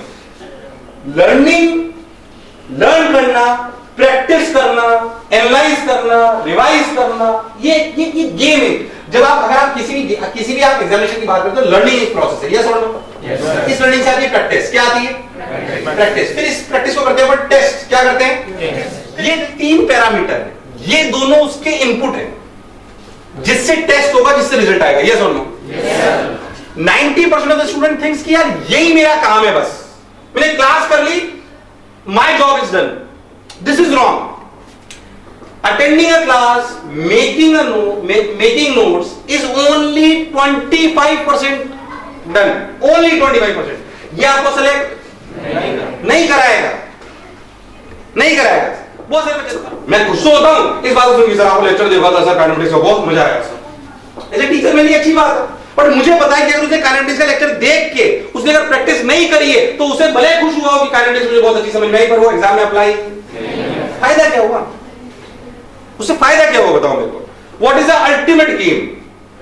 लर्न करना, प्रैक्टिस करना, एनालाइज करना, रिवाइज करना, ये गेम है। जब आप अगर आप किसी भी आप एग्जामिनेशन की बात करते हो, लर्निंग एक प्रोसेस है, यस और नो? इस लर्निंग से आती है प्रैक्टिस। क्या आती है? प्रैक्टिस। फिर इस प्रैक्टिस को करते हैं टेस्ट। क्या करते हैं? ये 3 पैरामीटर है, ये दोनों उसके इनपुट है, जिससे टेस्ट होगा, जिससे रिजल्ट आएगा। यस और no? 90% of the student thinks कि यार यही मेरा काम है, बस मैंने क्लास कर ली, my job is done. This is wrong. Attending a class, making notes is only 25% done. Only 25%. ये आपको सेलेक्ट नहीं कराएगा। बहुत सारे बच्चे, मैं खुश तो होता हूं इस बात को सुन के, सर आपको लेक्चर देखा था सर, काइनेमेटिक्स का बहुत मजा आया सर। एज ए टीचर है, मेरी अच्छी बात है, पर मुझे पता है कि अगर उसने काइनेटिक्स का लेक्चर देख के उसने अगर प्रैक्टिस नहीं करी है तो उसे भले खुश हुआ हो कि काइनेटिक्स मुझे बहुत अच्छी समझ में आई, पर वो एग्जाम में अप्लाई फायदा क्या हुआ? उससे फायदा क्या हुआ बताओ मेरे को? What is the ultimate game?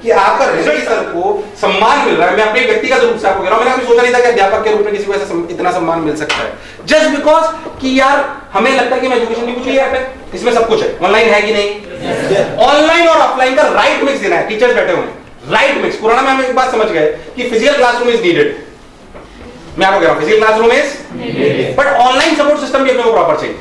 कि आपका रिजल्ट सर को सम्मान मिल रहा है। मैं अपने व्यक्तिगत रूप से आपको कह रहा हूं, मैंने कभी सोचा नहीं था कि अध्यापक के रूप में किसी को ऐसा इतना सम्मान मिल सकता है, जस्ट बिकॉज कि यार हमें लगता है कि मैं एजुकेशन नहीं कुछ लिया है, इसमें सब कुछ है, ऑनलाइन है कि नहीं, ऑनलाइन और ऑफलाइन का राइट मिक्स देना है। टीचर्स बैठे हुए हैं, राइट मिक्स। कोरोना में हम एक बात समझ गए कि फिजिकल क्लासरूम इज नीडेड, मैं आपको कह रहा हूं physical classroom is, but online support system भी अपने को प्रॉपर चाहिए।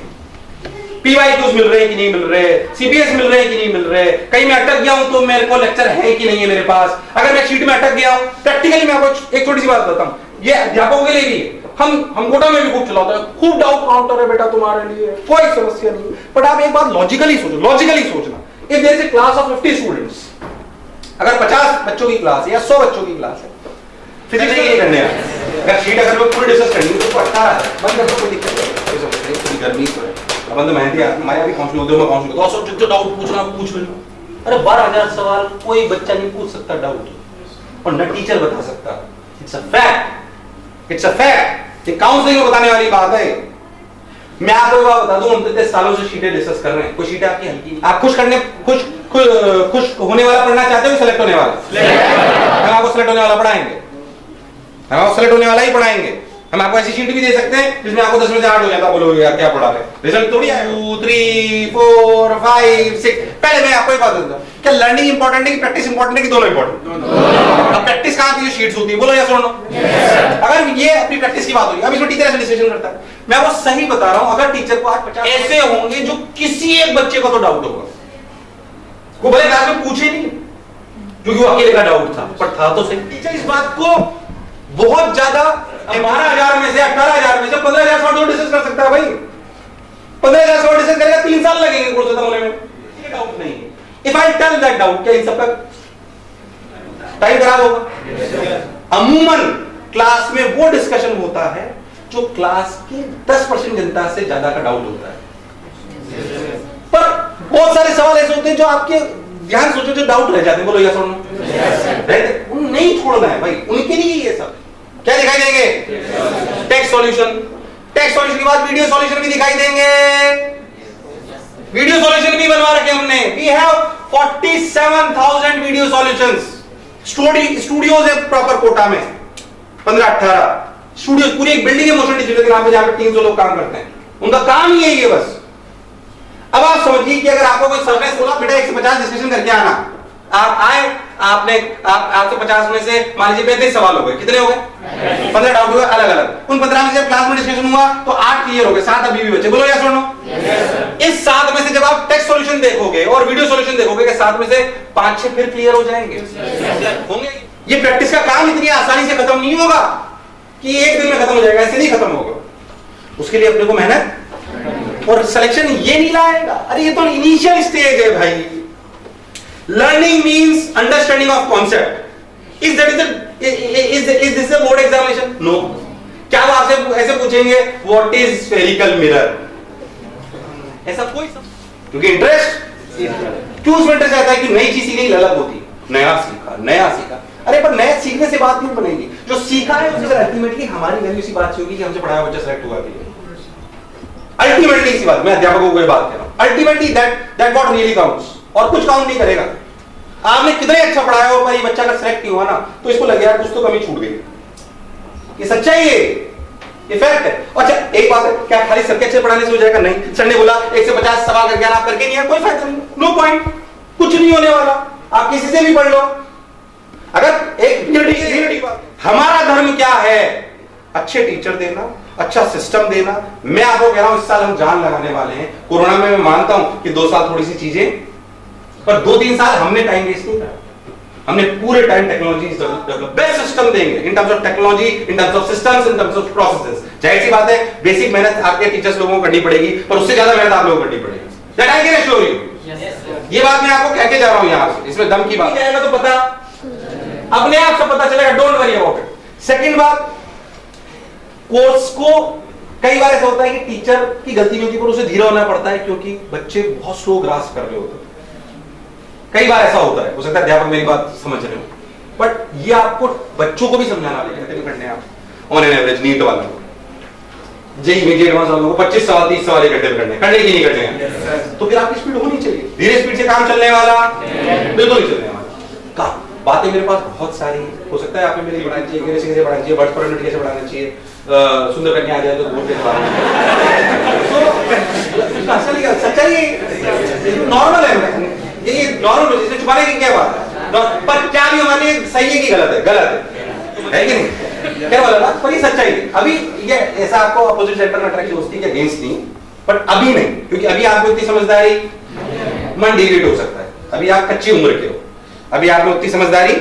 पीवाईक्यूज मिल रहे हैं कि नहीं मिल रहे, सीबीएस मिल रहे हैं कि नहीं मिल रहे, कहीं मैं अटक गया हूं तो मेरे को लेक्चर है कि नहीं है मेरे पास, अगर मैं शीट में अटक गया हूं, प्रैक्टिकली मैं आपको एक छोटी सी बात बताता हूं, ये अध्यापकों के लिए भी हम गोटा में भी खूब चलाते हैं, खूब डाउट काउंटर है बेटा तुम्हारे लिए, कोई समस्या नहीं, बट आप एक बात लॉजिकली सोचो, लॉजिकली सोचना, if there is a class of 50 students, अगर 50 बच्चों की क्लास है या 100 बच्चों की क्लास है, फिजिक्स नहीं करने हैं, अगर शीट अगर मैं पूरी डिस्कस करनी है तो 18 बंद कर दो, कोई दिक्कत नहीं, कोई समस्या नहीं, थोड़ी गर्मी तो है, अपन तो मेहनती हमारे अभी काउंसलिंग होते मैं काउंसलिंग तो सब जो डाउट पूछना पूछ लेना। अरे 12,000 सवाल कोई बच्चा नहीं पूछ सकता डाउट, और न टीचर बता सकता, it's a fact, it's a fact, ये काउंसलिंग में बताने वाली बात है। मैं आपको एक बात बता दूं, हम 33 सालों से शीटें डिस्कस कर रहे हैं, कोई शीटें आपकी हल्की नहीं, आप खुश होने वाला पढ़ना चाहते हो, सिलेक्ट होने वाला, हम आपको सिलेक्ट होने वाला पढ़ाएंगे, हम आपको सिलेक्ट होने वाला ही पढ़ाएंगे। हम आपको ऐसी शीट भी दे सकते हैं जिसमें आपको 10 में से 8 हो जाता, बोलो यार क्या पढ़ा रहे, रिजल्ट थोड़ी है 2 3 4 5 6। पहले मैं आपको एक बात बताता हूं, क्या लर्निंग इंपॉर्टेंट है कि प्रैक्टिस इंपॉर्टेंट है कि दोनों इंपॉर्टेंट? अब प्रैक्टिस कहां की जो शीट्स होती है, बोलो या सुनो। अगर ये अपनी प्रैक्टिस की बात होगी, अब इसमें टीचर ऐसे डिसीजन करता है, मैं वो सही बता रहा हूं, अगर टीचर को आज 50 ऐसे होंगे जो किसी एक बच्चे को तो डाउट होगा, वो भले क्लास में पूछे नहीं क्योंकि वो अकेले का डाउट था, पर था तो सही। टीचर इस बात को बहुत ज्यादा 12,000 में से 18,000 में से 15,000 सवाल डिस्कस कर सकता है भाई, 15,000 सवाल डिस्कस करेगा 3 साल लगेंगे कोर्स खत्म होने में, ये डाउट नहीं है। If I tell that doubt, क्या इन सबका टाइम खराब होगा? अमूमन क्लास में वो डिस्कशन होता है जो क्लास की 10% जनता से ज्यादा का डाउट होता है, पर बहुत सारे सवाल ऐसे होते हैं जो आपके ध्यान सोचो जो डाउट रह जाते हैं, बोलो या सुनो, नहीं छोड़ना है भाई, उनके लिए ये सब क्या दिखाई देंगे? टेक्स्ट सॉल्यूशन, टेक्स्ट सॉल्यूशन के बाद वीडियो सॉल्यूशन भी दिखाई देंगे, वीडियो सॉल्यूशन भी बनवा रखे हमने, we have 47,000 video solutions, studios है प्रॉपर कोटा में 15-18 स्टूडियो, पूरी एक बिल्डिंग है मोशन डिजिटल के नाम पे जहां पे 300 लोग काम करते हैं, उनका काम ही यही है बस। अब आप समझिए कि अगर आपको कोई सर ने बोला बेटा 150 डिस्कशन करके आना, आप आए, आपने आपसे 50 में से मान लीजिए 35 सवाल हो गए, कितने हो गए? 15 डाउट हुए अलग अलग, उन 15 में से क्लास में डिस्कशन हुआ तो 8 क्लियर हो गए, 7 अभी भी बचे, बोलो या सुनो। इस 7 में से जब आप टेक्स्ट सॉल्यूशन देखोगे और वीडियो सॉल्यूशन देखोगे, 7 में से 5-6 फिर क्लियर हो जाएंगे, होंगे। ये प्रैक्टिस का काम इतनी आसानी से खत्म नहीं होगा कि एक दिन में खत्म हो जाएगा, ऐसे नहीं खत्म होगा, उसके लिए अपने को मेहनत और सिलेक्शन ये नहीं लाएगा। अरे ये तो इनिशियल स्टेज है भाई, learning means understanding of concept, is this a board examination? No. क्या वो आपसे ऐसे पूछेंगे व्हाट इज स्फेरिकल मिरर, ऐसा कोई क्योंकि इंटरेस्ट क्यों उसमें इंटरेस्ट आता है कि नई चीज सीखने की ललक होती है, नया सीखा। अरे पर नया सीखने से बात नहीं बनेगी, जो सीखा है उससे अल्टीमेटली हमारी वैल्यू इसी बात से होगी कि हमसे पढ़ाया बच्चा सेलेक्ट हुआ है, अल्टीमेटली इसी बात। मैं अध्यापकों को ये बात कह रहा हूं, ultimately that what really counts, और कुछ काउंट नहीं करेगा। आपने कितने अच्छा पढ़ाया हो पर ये बच्चा अगर सेलेक्ट नहीं हुआ ना तो इसको लग गया कुछ तो कमी छूट गई, ये सच्चाई है, ये फैक्ट है। अच्छा एक बात है, क्या खाली सबके अच्छे पढ़ाने से हो जाएगा? नहीं। सर ने बोला 1 से 50 सवाल करके आप करके नहीं है, कोई फायदा नहीं, नो पॉइंट, कुछ नहीं होने वाला, आप किसी से भी पढ़ लो। अगर एक हमारा धर्म क्या है? अच्छे टीचर देना, अच्छा सिस्टम देना। मैं आपको कह रहा हूं इस साल हम जान लगाने वाले हैं। कोरोना में मैं मानता हूं कि 2 साल थोड़ी सी चीजें, पर 2-3 साल हमने टाइम वेस्ट नहीं करा, हमने पूरे time technology develop, best system देंगे in terms of technology, in terms of systems, in terms of processes. जाहिर सी बात है बेसिक मेहनत आपके टीचर्स लोगों को करनी पड़ेगी, पर उससे ज्यादा मेहनत आप लोगों को करनी पड़ेगी, that I can assure you. ये बात मैं आपको कह के जा रहा हूं यहां से, इसमें दम की बात है तो पता अपने आप से पता चलेगा, don't worry about it. Second बात, कोर्स को कई बार ऐसा होता है कि टीचर की गलती नहीं होती पर उसे धीरे होना पड़ता है क्योंकि बच्चे बहुत स्लो ग्रास्प कर रहे होते हैं। कई बार ऐसा होता है, हो सकता है अध्यापक मेरी बात समझ रहे हो, बट ये आपको बच्चों को भी समझाना पड़ेगा। आप ऑन एन एवरेज नीट वालों को, जेई में एडवांस वालों को 25 सवाल 30 सवाल एक घंटे में करने की नहीं करने, तो फिर आपकी स्पीड होनी चाहिए। धीरे स्पीड से काम चलने वाला बिल्कुल नहीं चलने वाला। बातें मेरे पास बहुत सारी है, हो सकता है आपने मेरी बढ़ानी चाहिए, मेरे से कैसे बढ़ानी चाहिए, वर्ड पर मिनट कैसे बढ़ाना चाहिए, सुंदर कन्या आ जाए तो बोल कैसे बढ़ाना चाहिए, सच्चाई नॉर्मल है, ये नॉर्मल, इसमें छुपाने की क्या बात है, पर क्या भी हमारे लिए सही है कि गलत है, गलत है कि नहीं, क्या बोला पर ये सच्चाई है। अभी ये ऐसा आपको अपोजिट सेंटर में अट्रैक्ट होती है अगेंस्ट नहीं, बट अभी नहीं, क्योंकि अभी आपको इतनी समझदारी मन डिग्रेड हो सकता है, अभी आप कच्ची उम्र के हो, अभी आप में उतनी समझदारी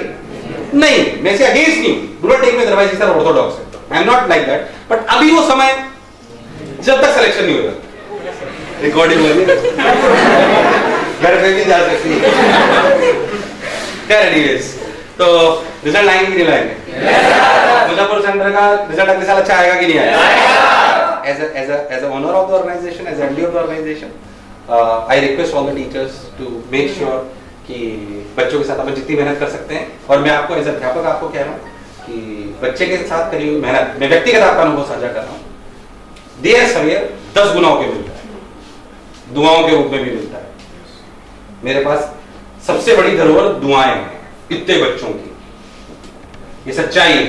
नहीं, मैं से अगेंस्ट नहीं, do not take me otherwise is orthodox, I am not like that, but अभी वो समय जब तक सिलेक्शन नहीं होगा, रिकॉर्डिंग होगी घर पे भी जा सकती है, तो रिजल्ट आएंगे कि नहीं लाएंगे? मुजफ्फर सेंटर का रिजल्ट अगले साल अच्छा आएगा कि नहीं आएगा? As a owner of the organization, as MD of the organization, I request all the teachers to make sure कि बच्चों के साथ अपन जितनी मेहनत कर सकते हैं, और मैं आपको एज अध्यापक आपको कह रहा हूँ कि बच्चे के साथ करी हुई मेहनत, मैं व्यक्तिगत आपका अनुभव साझा कर रहा हूँ, देर सवेर 10 गुनाओं के मिलता है, दुआओं के रूप में भी मिलता है। मेरे पास सबसे बड़ी धरोहर दुआएं हैं इतने बच्चों की, ये सच्चाई है,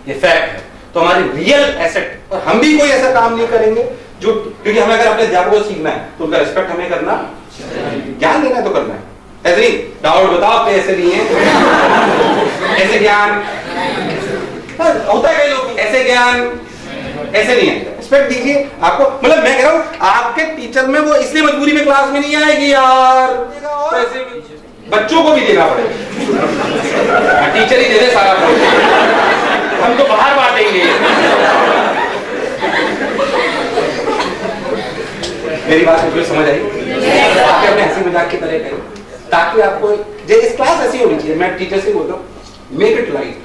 ये फैक्ट है, तो हमारी रियल एसेट, और हम भी कोई ऐसा काम नहीं करेंगे जो, क्योंकि हमें अगर अपने अध्यापकों से सीखना है तो उनका रिस्पेक्ट हमें करना, ज्ञान देना है तो करना है, ऐसे नहीं डाउट बताओ तो ऐसे नहीं है, ऐसे ज्ञान होता है, कई लोग ऐसे ज्ञान ऐसे नहीं है, रिस्पेक्ट दीजिए। आपको मतलब मैं कह रहा हूँ आपके टीचर में वो इसलिए मजबूरी में क्लास में नहीं आएगी यार, तो ऐसे बच्चों को भी देना पड़ेगा, टीचर ही दे दे सारा प्रोजेक्ट, हम तो बाहर बांटेंगे। मेरी बात मुझे समझ आई, आप अपने हंसी मजाक की तरह करें, ताकि आपको इस क्लास ऐसी होनी चाहिए। मैं टीचर से बोल रहा हूँ मेक इट लाइट,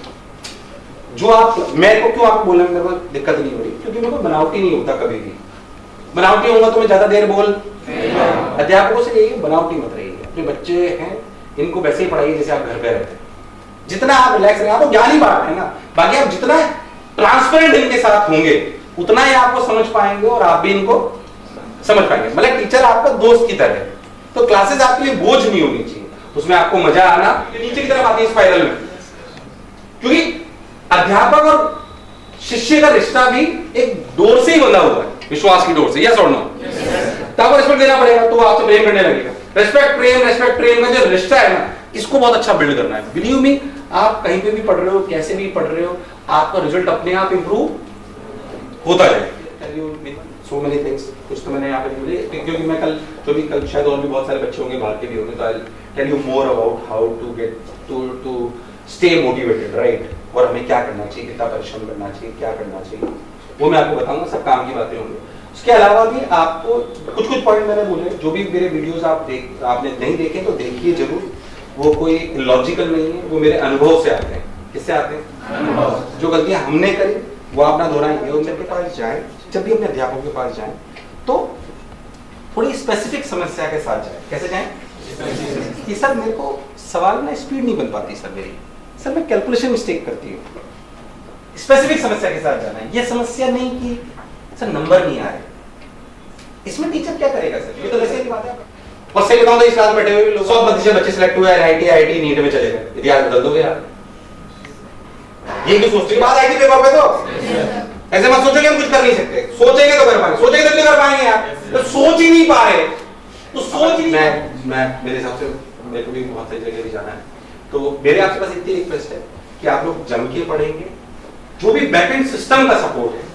जो आप मेरे को क्यों आप बोले मेरे को दिक्कत नहीं हो रही, क्योंकि मेरे को बनावटी नहीं होता, कभी भी बनावटी होगा तो मैं ज्यादा देर बोल, अध्यापकों से यही बनावटी मत रहिए, अपने बच्चे हैं इनको वैसे ही पढ़ाइए जैसे आप घर पे रहते हैं, जितना आप रिलैक्स रहें, आप ज्ञान ही बांट रहे हैं ना, बाकी आप जितना ट्रांसपेरेंट इनके साथ होंगे उतना ही आपको समझ पाएंगे और आप भी इनको समझ पाएंगे। मतलब टीचर आपका दोस्त की तरह है, तो क्लासेस आपके लिए बोझ नहीं होनी चाहिए, उसमें आपको मजा आना, नीचे की तरफ आती है स्पाइरल में, क्योंकि अध्यापक और शिष्य का रिश्ता भी एक डोर से ही बंधा हुआ है, विश्वास की डोर से, यस और नो, तो आपको रिस्पेक्ट देना पड़ेगा, तो वो आपसे प्रेम करने लगेगा। रिस्पेक्ट प्रेम का जो रिश्ता है ना, इसको बहुत अच्छा बिल्ड करना है। बिलीव मी, आप कहीं पे भी पढ़ रहे हो, कैसे भी पढ़ रहे हो, आपका रिजल्ट अपने आप इंप्रूव होता जाएगा। सो मेनी थिंग्स, कुछ तो मैंने यहाँ पे बोले, क्योंकि मैं कल शायद और भी बहुत सारे बच्चे होंगे, बाहर के भी होंगे, तो I tell you more about how to get to stay motivated, right, और हमें क्या करना चाहिए, कितना परिश्रम करना चाहिए, क्या करना चाहिए, वो मैं आपको बताऊंगा, सब काम की बातें होंगी। उसके अलावा भी आपको कुछ पॉइंट मैंने बोले, जो भी मेरे वीडियोस आपने नहीं देखे तो देखिए जरूर, वो कोई लॉजिकल नहीं है, वो मेरे अनुभव से आते हैं। किससे आते हैं? जो गलतियां हमने करी वो आप ना दोहराएंगे, उनके पास जाए, जब भी अपने अध्यापकों के पास जाए तो थोड़ी स्पेसिफिक समस्या के साथ जाए। कैसे जाए कि सर मेरे को सवाल में स्पीड नहीं बन पाती, सर मैं कैलकुलेशन मिस्टेक करती हूँ, स्पेसिफिक समस्या के साथ जाना है। ये समस्या नहीं कि सर नंबर नहीं आ रहे, इसमें टीचर क्या करेगा सर, ये तो वैसे ही बात है। और सही बताऊं तो इस क्लास में बैठे हुए लोग 100% बच्चे सिलेक्ट हुए आईआईटी नीट में चले गए, इतिहास बदल दोगे आप? ये क्यों सोचते बात आईटी पेपर पे, तो ऐसे मत सोचो कि हम कुछ कर नहीं सकते, सोचेंगे तो कर पाएंगे, सोचेंगे तो कर पाएंगे आप, तो सोच ही नहीं पा रहे तो सोच ही मैं मेरे हिसाब से मेरे को भी बहुत सारी जगह भी जाना है, तो मेरे आपसे बस इतनी रिक्वेस्ट है कि आप लोग जम के पढ़ेंगे, जो भी बैकएंड सिस्टम का सपोर्ट है,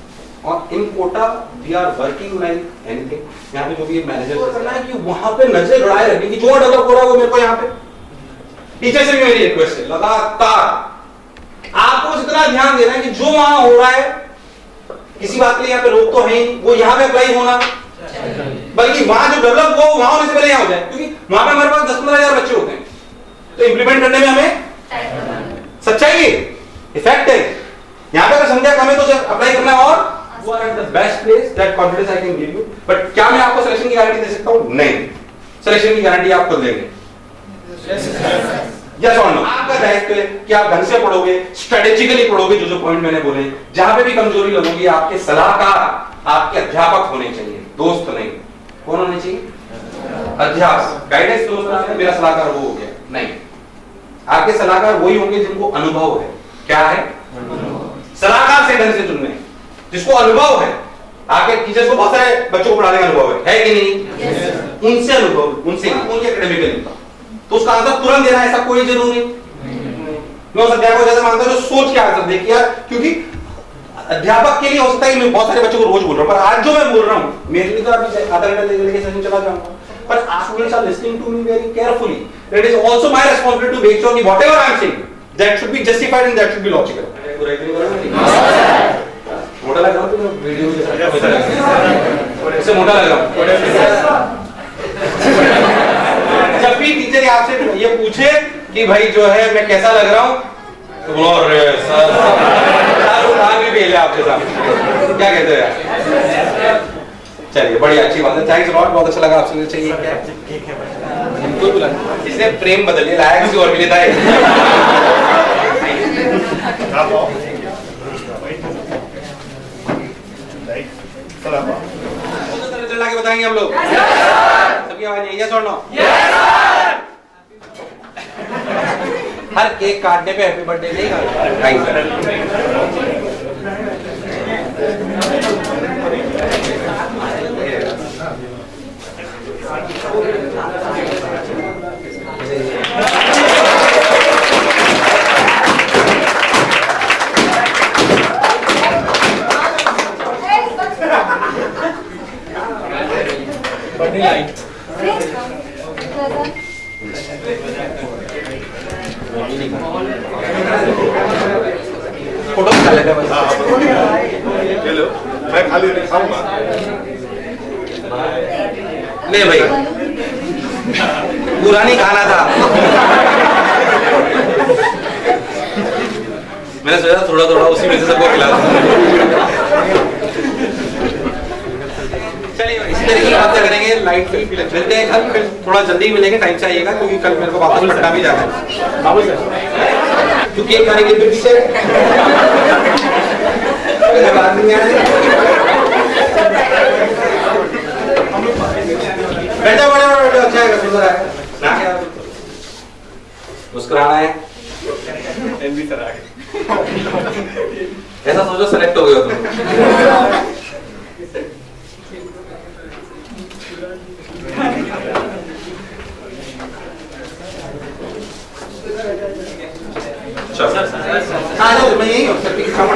और in Kota we are working like anything. यहाँ पे जो भी मैनेजर करना है कि वहां पे नजर गड़ाए रखनी कि जो डेवलप हो रहा है वो मेरे को यहाँ पे टीचर से भी मेरी रिक्वेस्ट है, लगातार आपको इतना ध्यान देना है कि जो वहां हो रहा है, किसी बात के लिए यहाँ पे रोक तो है ही, वो यहाँ पे अप्लाई होना, बल्कि वहां जो डेवलप हो वहां होने से पहले यहाँ हो जाए, क्योंकि वहां पे हमारे पास 10-15 हजार बच्चे होते हैं, तो इंप्लीमेंट करने में हमें सच्चाई है, इफेक्ट है। यहाँ पे अगर संख्या कम है तो अप्लाई करना है, और वो are at the best place, that confidence I can give you. But क्या मैं आपको सिलेक्शन की गारंटी दे सकता हूँ? नहीं, सिलेक्शन की गारंटी आप खुद लेंगे, यस और नो? आपका दायित्व है कि आप ढंग से पढ़ोगे, स्ट्रेटेजिकली पढ़ोगे, जो पॉइंट मैंने बोले। जहां पे भी कमजोरी लगोगी, आपके सलाहकार, आपके अध्यापक होने चाहिए, दोस्त नहीं। कौन होने चाहिए? अध्यापक। गाइडेंस दोस्त मेरा सलाहकार वो हो गया नहीं, आपके सलाहकार वही होंगे जिनको अनुभव है। क्या है? सलाहकार से ढंग से चुनने, जिसको अनुभव है। आपके टीचर्स को बहुत सारे बच्चों को पढ़ाने का अनुभव है कि नहीं? उनसे अनुभव, उनसे उनके एकेडमिकली, तो उसका आंसर तुरंत देना ऐसा कोई जरूरी मैं उस अध्यापक को जैसे मानता हूं जो सोच के आंसर देखिए यार, क्योंकि अध्यापक के लिए हो सकता है कि मैं बहुत सारे बच्चों को रोज बोल रहा हूं, पर आज जो मैं बोल रहा हूं मेरे लिए तो अभी आधा घंटा लेके सेशन चला जाऊंगा, पर students are listening to me very carefully. It is also my responsibility to make sure कि whatever I am saying that should be justified and that should be logical. पूरा एग्री करोगे? मोटा लग रहा हूं तो वीडियो से मोटा लग रहा हूं। जब भी टीचर आपसे ये पूछे कि भाई जो है मैं कैसा लग रहा हूं, तो बोलो अरे सर उठा भी भेजा आपके सामने, क्या कहते हैं यार? चलिए बड़ी अच्छी बात है, थैंक्स लॉट, बहुत अच्छा लगा आपसे। चाहिए क्या? बिल्कुल बोला, इसने प्रेम बदल लिया, लाया किसी और भी लेता है। चला के बताएंगे हम लोग। सबकी आवाज नहीं? यस और नो? हर केक काटने पे हैप्पी बर्थडे नहीं करता। थैंक फोटो खा लेते हैं। चलो मैं खाली नहीं खाऊंगा। नहीं भाई पूरा नहीं खाना था, मैंने सोचा थोड़ा थोड़ा उसी में से सबको खिला दूं। चलिए इसी तरीके की बातें करेंगे। लाइट मिलते हैं कल, फिर थोड़ा जल्दी मिलेंगे, टाइम से आइएगा क्योंकि कल मेरे को वापस पटना भी जाना है। क्योंकि एक खाने के लिए पीछे बात नहीं आ रही। बैठो बैठो बैठो, अच्छा है, सुंदर है ना, क्या मुस्कुराना है। एनबी सर आ गए, ऐसा सोचो सेलेक्ट हो गए हो तुम। हाँ जाओ, मैं यही हूँ, सेल्फी खिंचाऊंगा।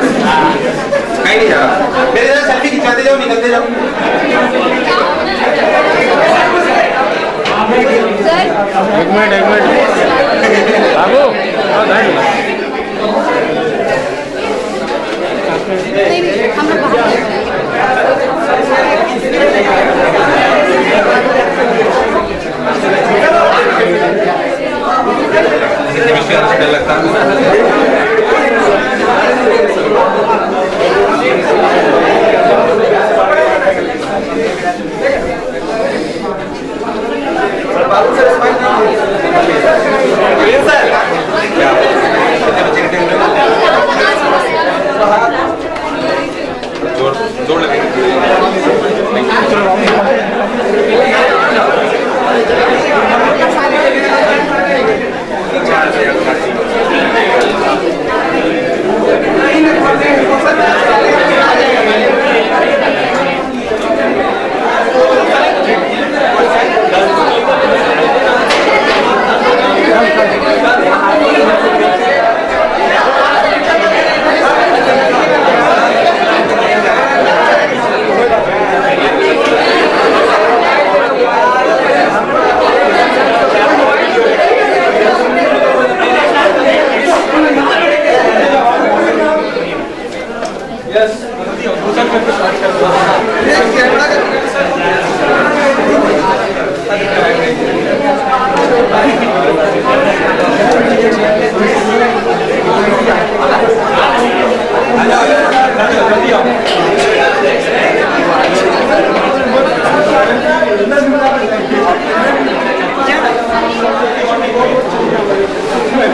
कहीं नहीं जा रहा, मेरे साथ सेल्फी खिंचाते जाओ, निकलते जाओ। एक मिनट बाबू, लगता जोड़ लगे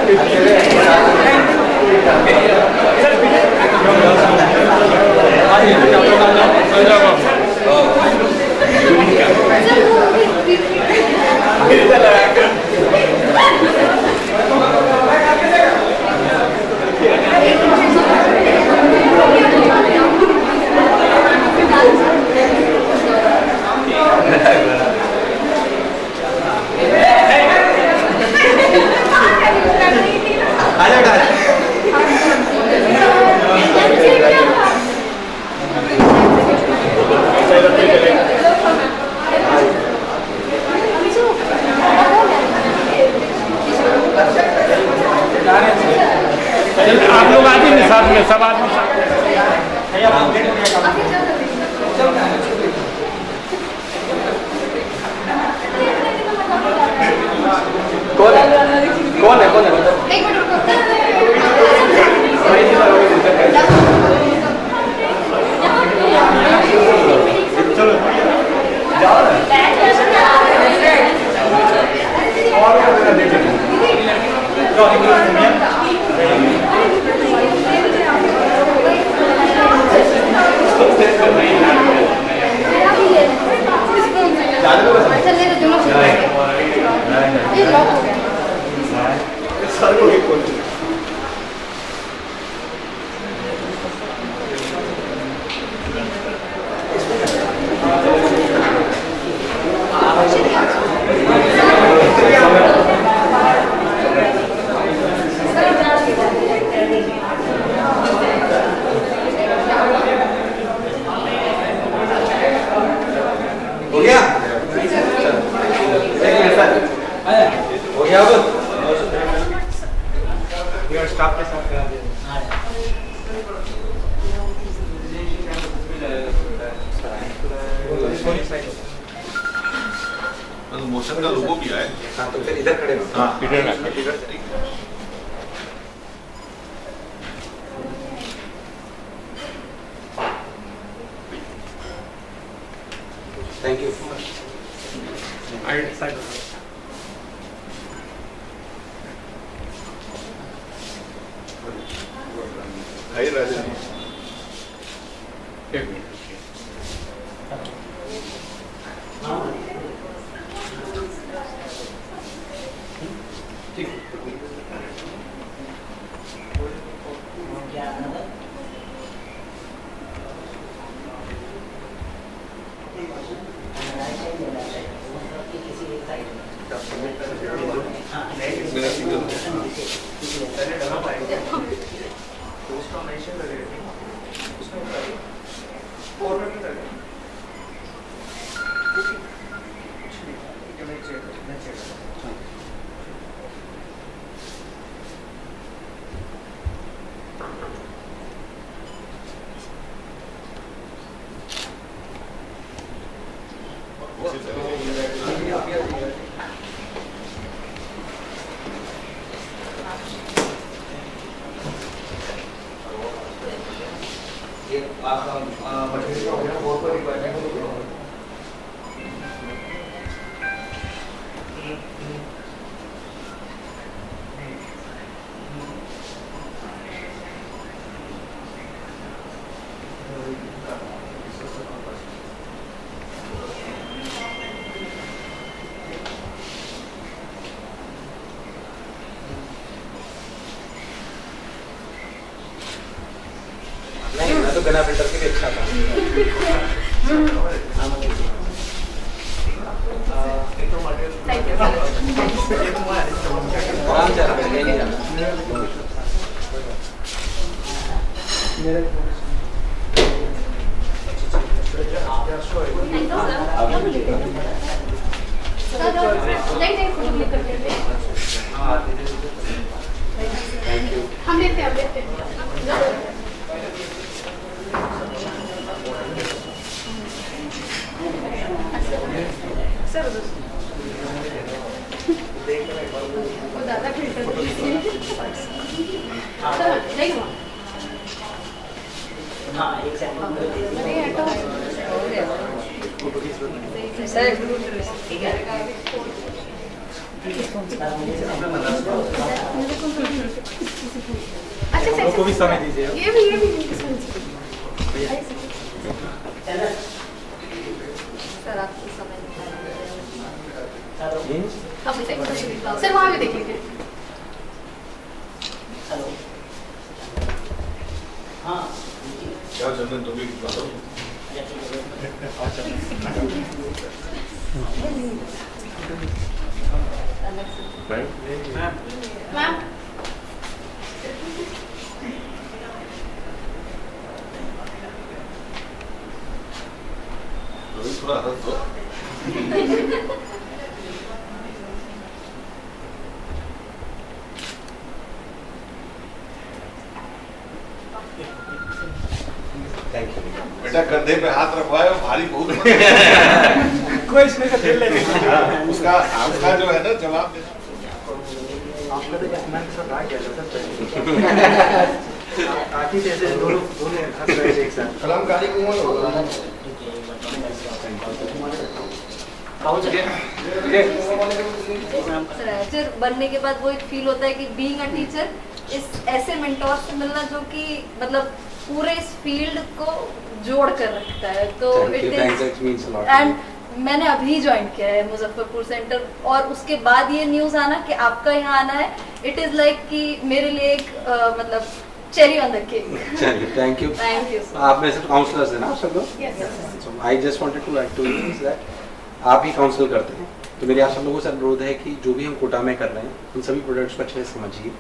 आप लोग आदमी नहीं साथ में, सब आदमी साथ में। कौन है कौन है? एक मिनट रुको। चलो जाओ ना और चलने दो दोनों ये लॉक हो गया सर को एक बोल हो गया? हो गया अब? स्टाफ के साथ करा दिया मोशन का लोगो भी आया। हाँ तो फिर इधर खड़े हो। हाँ इधर इधर ठीक है। Thank you. साइड हाय राजन। एक मिनट। मेरा सिंगल नहीं मैं तो बिना फिल्टर के भी अच्छा था। आराम से आराम से कहीं नहीं जाना। हम लेते हैं दादा फिल्टर अच्छा अच्छा को भी समय दीजिए। ये भी सर आपको समय सर वहाँ भी देख लीजिए। क्या चंदन तुम भी बताओ। मैम रोहित थोड़ा हंस दो। Thank you. बेटा कंधे पे हाथ रखवाए और भारी बहुत कोई इसमें का दिल लेके उसका जो है ना जवाब देना। आपका तो मैं सब आ गया था आती जैसे दोनों हंस रहे थे एक साथ कलमकारी को मत होगा। टीचर बनने के बाद वो एक फील होता है कि बीइंग अ टीचर इस ऐसे मेंटोर से मिलना जो कि मतलब पूरे इस फील्ड को जोड़ कर रखता है। तो इट इज एंड मैंने अभी ज्वाइन किया है मुजफ्फरपुर सेंटर और उसके बाद ये न्यूज़ आना कि आपका यहाँ आना है, इट इज़ लाइक कि मेरे लिए एक मतलब चेरी ऑन द केक। चलिए थैंक यू। थैंक यू आप में से काउंसलर्स हैं ना आप सब लोग? I just wanted to add to is that आप ही काउंसिल करते हैं, तो मेरी आप सब लोगों से अनुरोध है कि जो भी हम कोटा में कर रहे हैं उन सभी प्रोडक्ट्स को अच्छे से समझिए,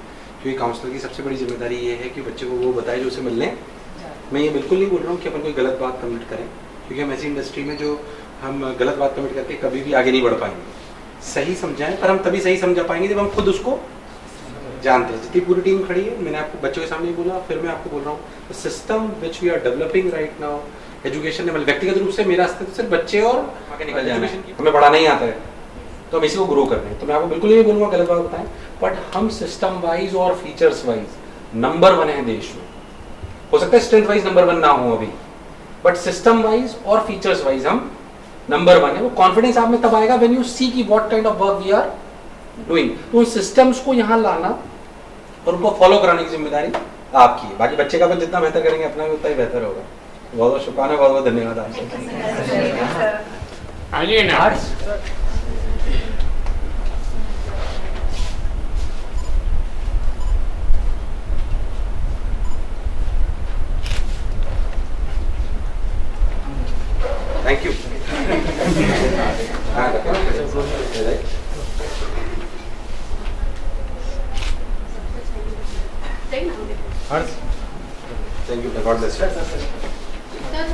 क्योंकि काउंसलर की सबसे बड़ी जिम्मेदारी ये है कि बच्चे को वो बताए जो उसे मिलने। मैं ये बिल्कुल नहीं बोल रहा हूँ कि अपन कोई गलत बात कमिट करें, क्योंकि हम ऐसी इंडस्ट्री में जो हम गलत बात कमिट करके कभी भी आगे नहीं बढ़ पाएंगे। सही समझाएं, पर हम तभी सही समझा पाएंगे जब हम खुद उसको जानते हैं। जितनी पूरी टीम खड़ी है, मैंने आपको बच्चों के सामने बोला, फिर मैं आपको बोल रहा हूँ, system which we are developing right now education level, व्यक्तिगत रूप से मेरा अस्तित्व सिर्फ बच्चे और आगे निकल जाना है, हमें पढ़ाना नहीं आता है, तो हम इसी को ग्रो कर रहे हैं। तो मैं आपको बिल्कुल नहीं बोलूँगा गलत बात बताएं, बट हम सिस्टम वाइज और फीचर्स वाइज नंबर 1 है देश में। हो सकता है स्ट्रेंथ वाइज नंबर 1 ना हो अभी, बट सिस्टम वाइज और फीचर्स वाइज हम नंबर 1 है। वो कॉन्फिडेंस आप में तब आएगा व्हेन यू सी की what kind of work we are doing. तो उन सिस्टम्स को यहाँ लाना और उनको फॉलो कराने की जिम्मेदारी आपकी है। बाकी बच्चे का अपन जितना बेहतर करेंगे अपना भी उतना ही बेहतर होगा। बहुत बहुत शुक्राना, बहुत बहुत धन्यवाद आपसे। आइए ना। Thank you. Thank you. God bless you. Sir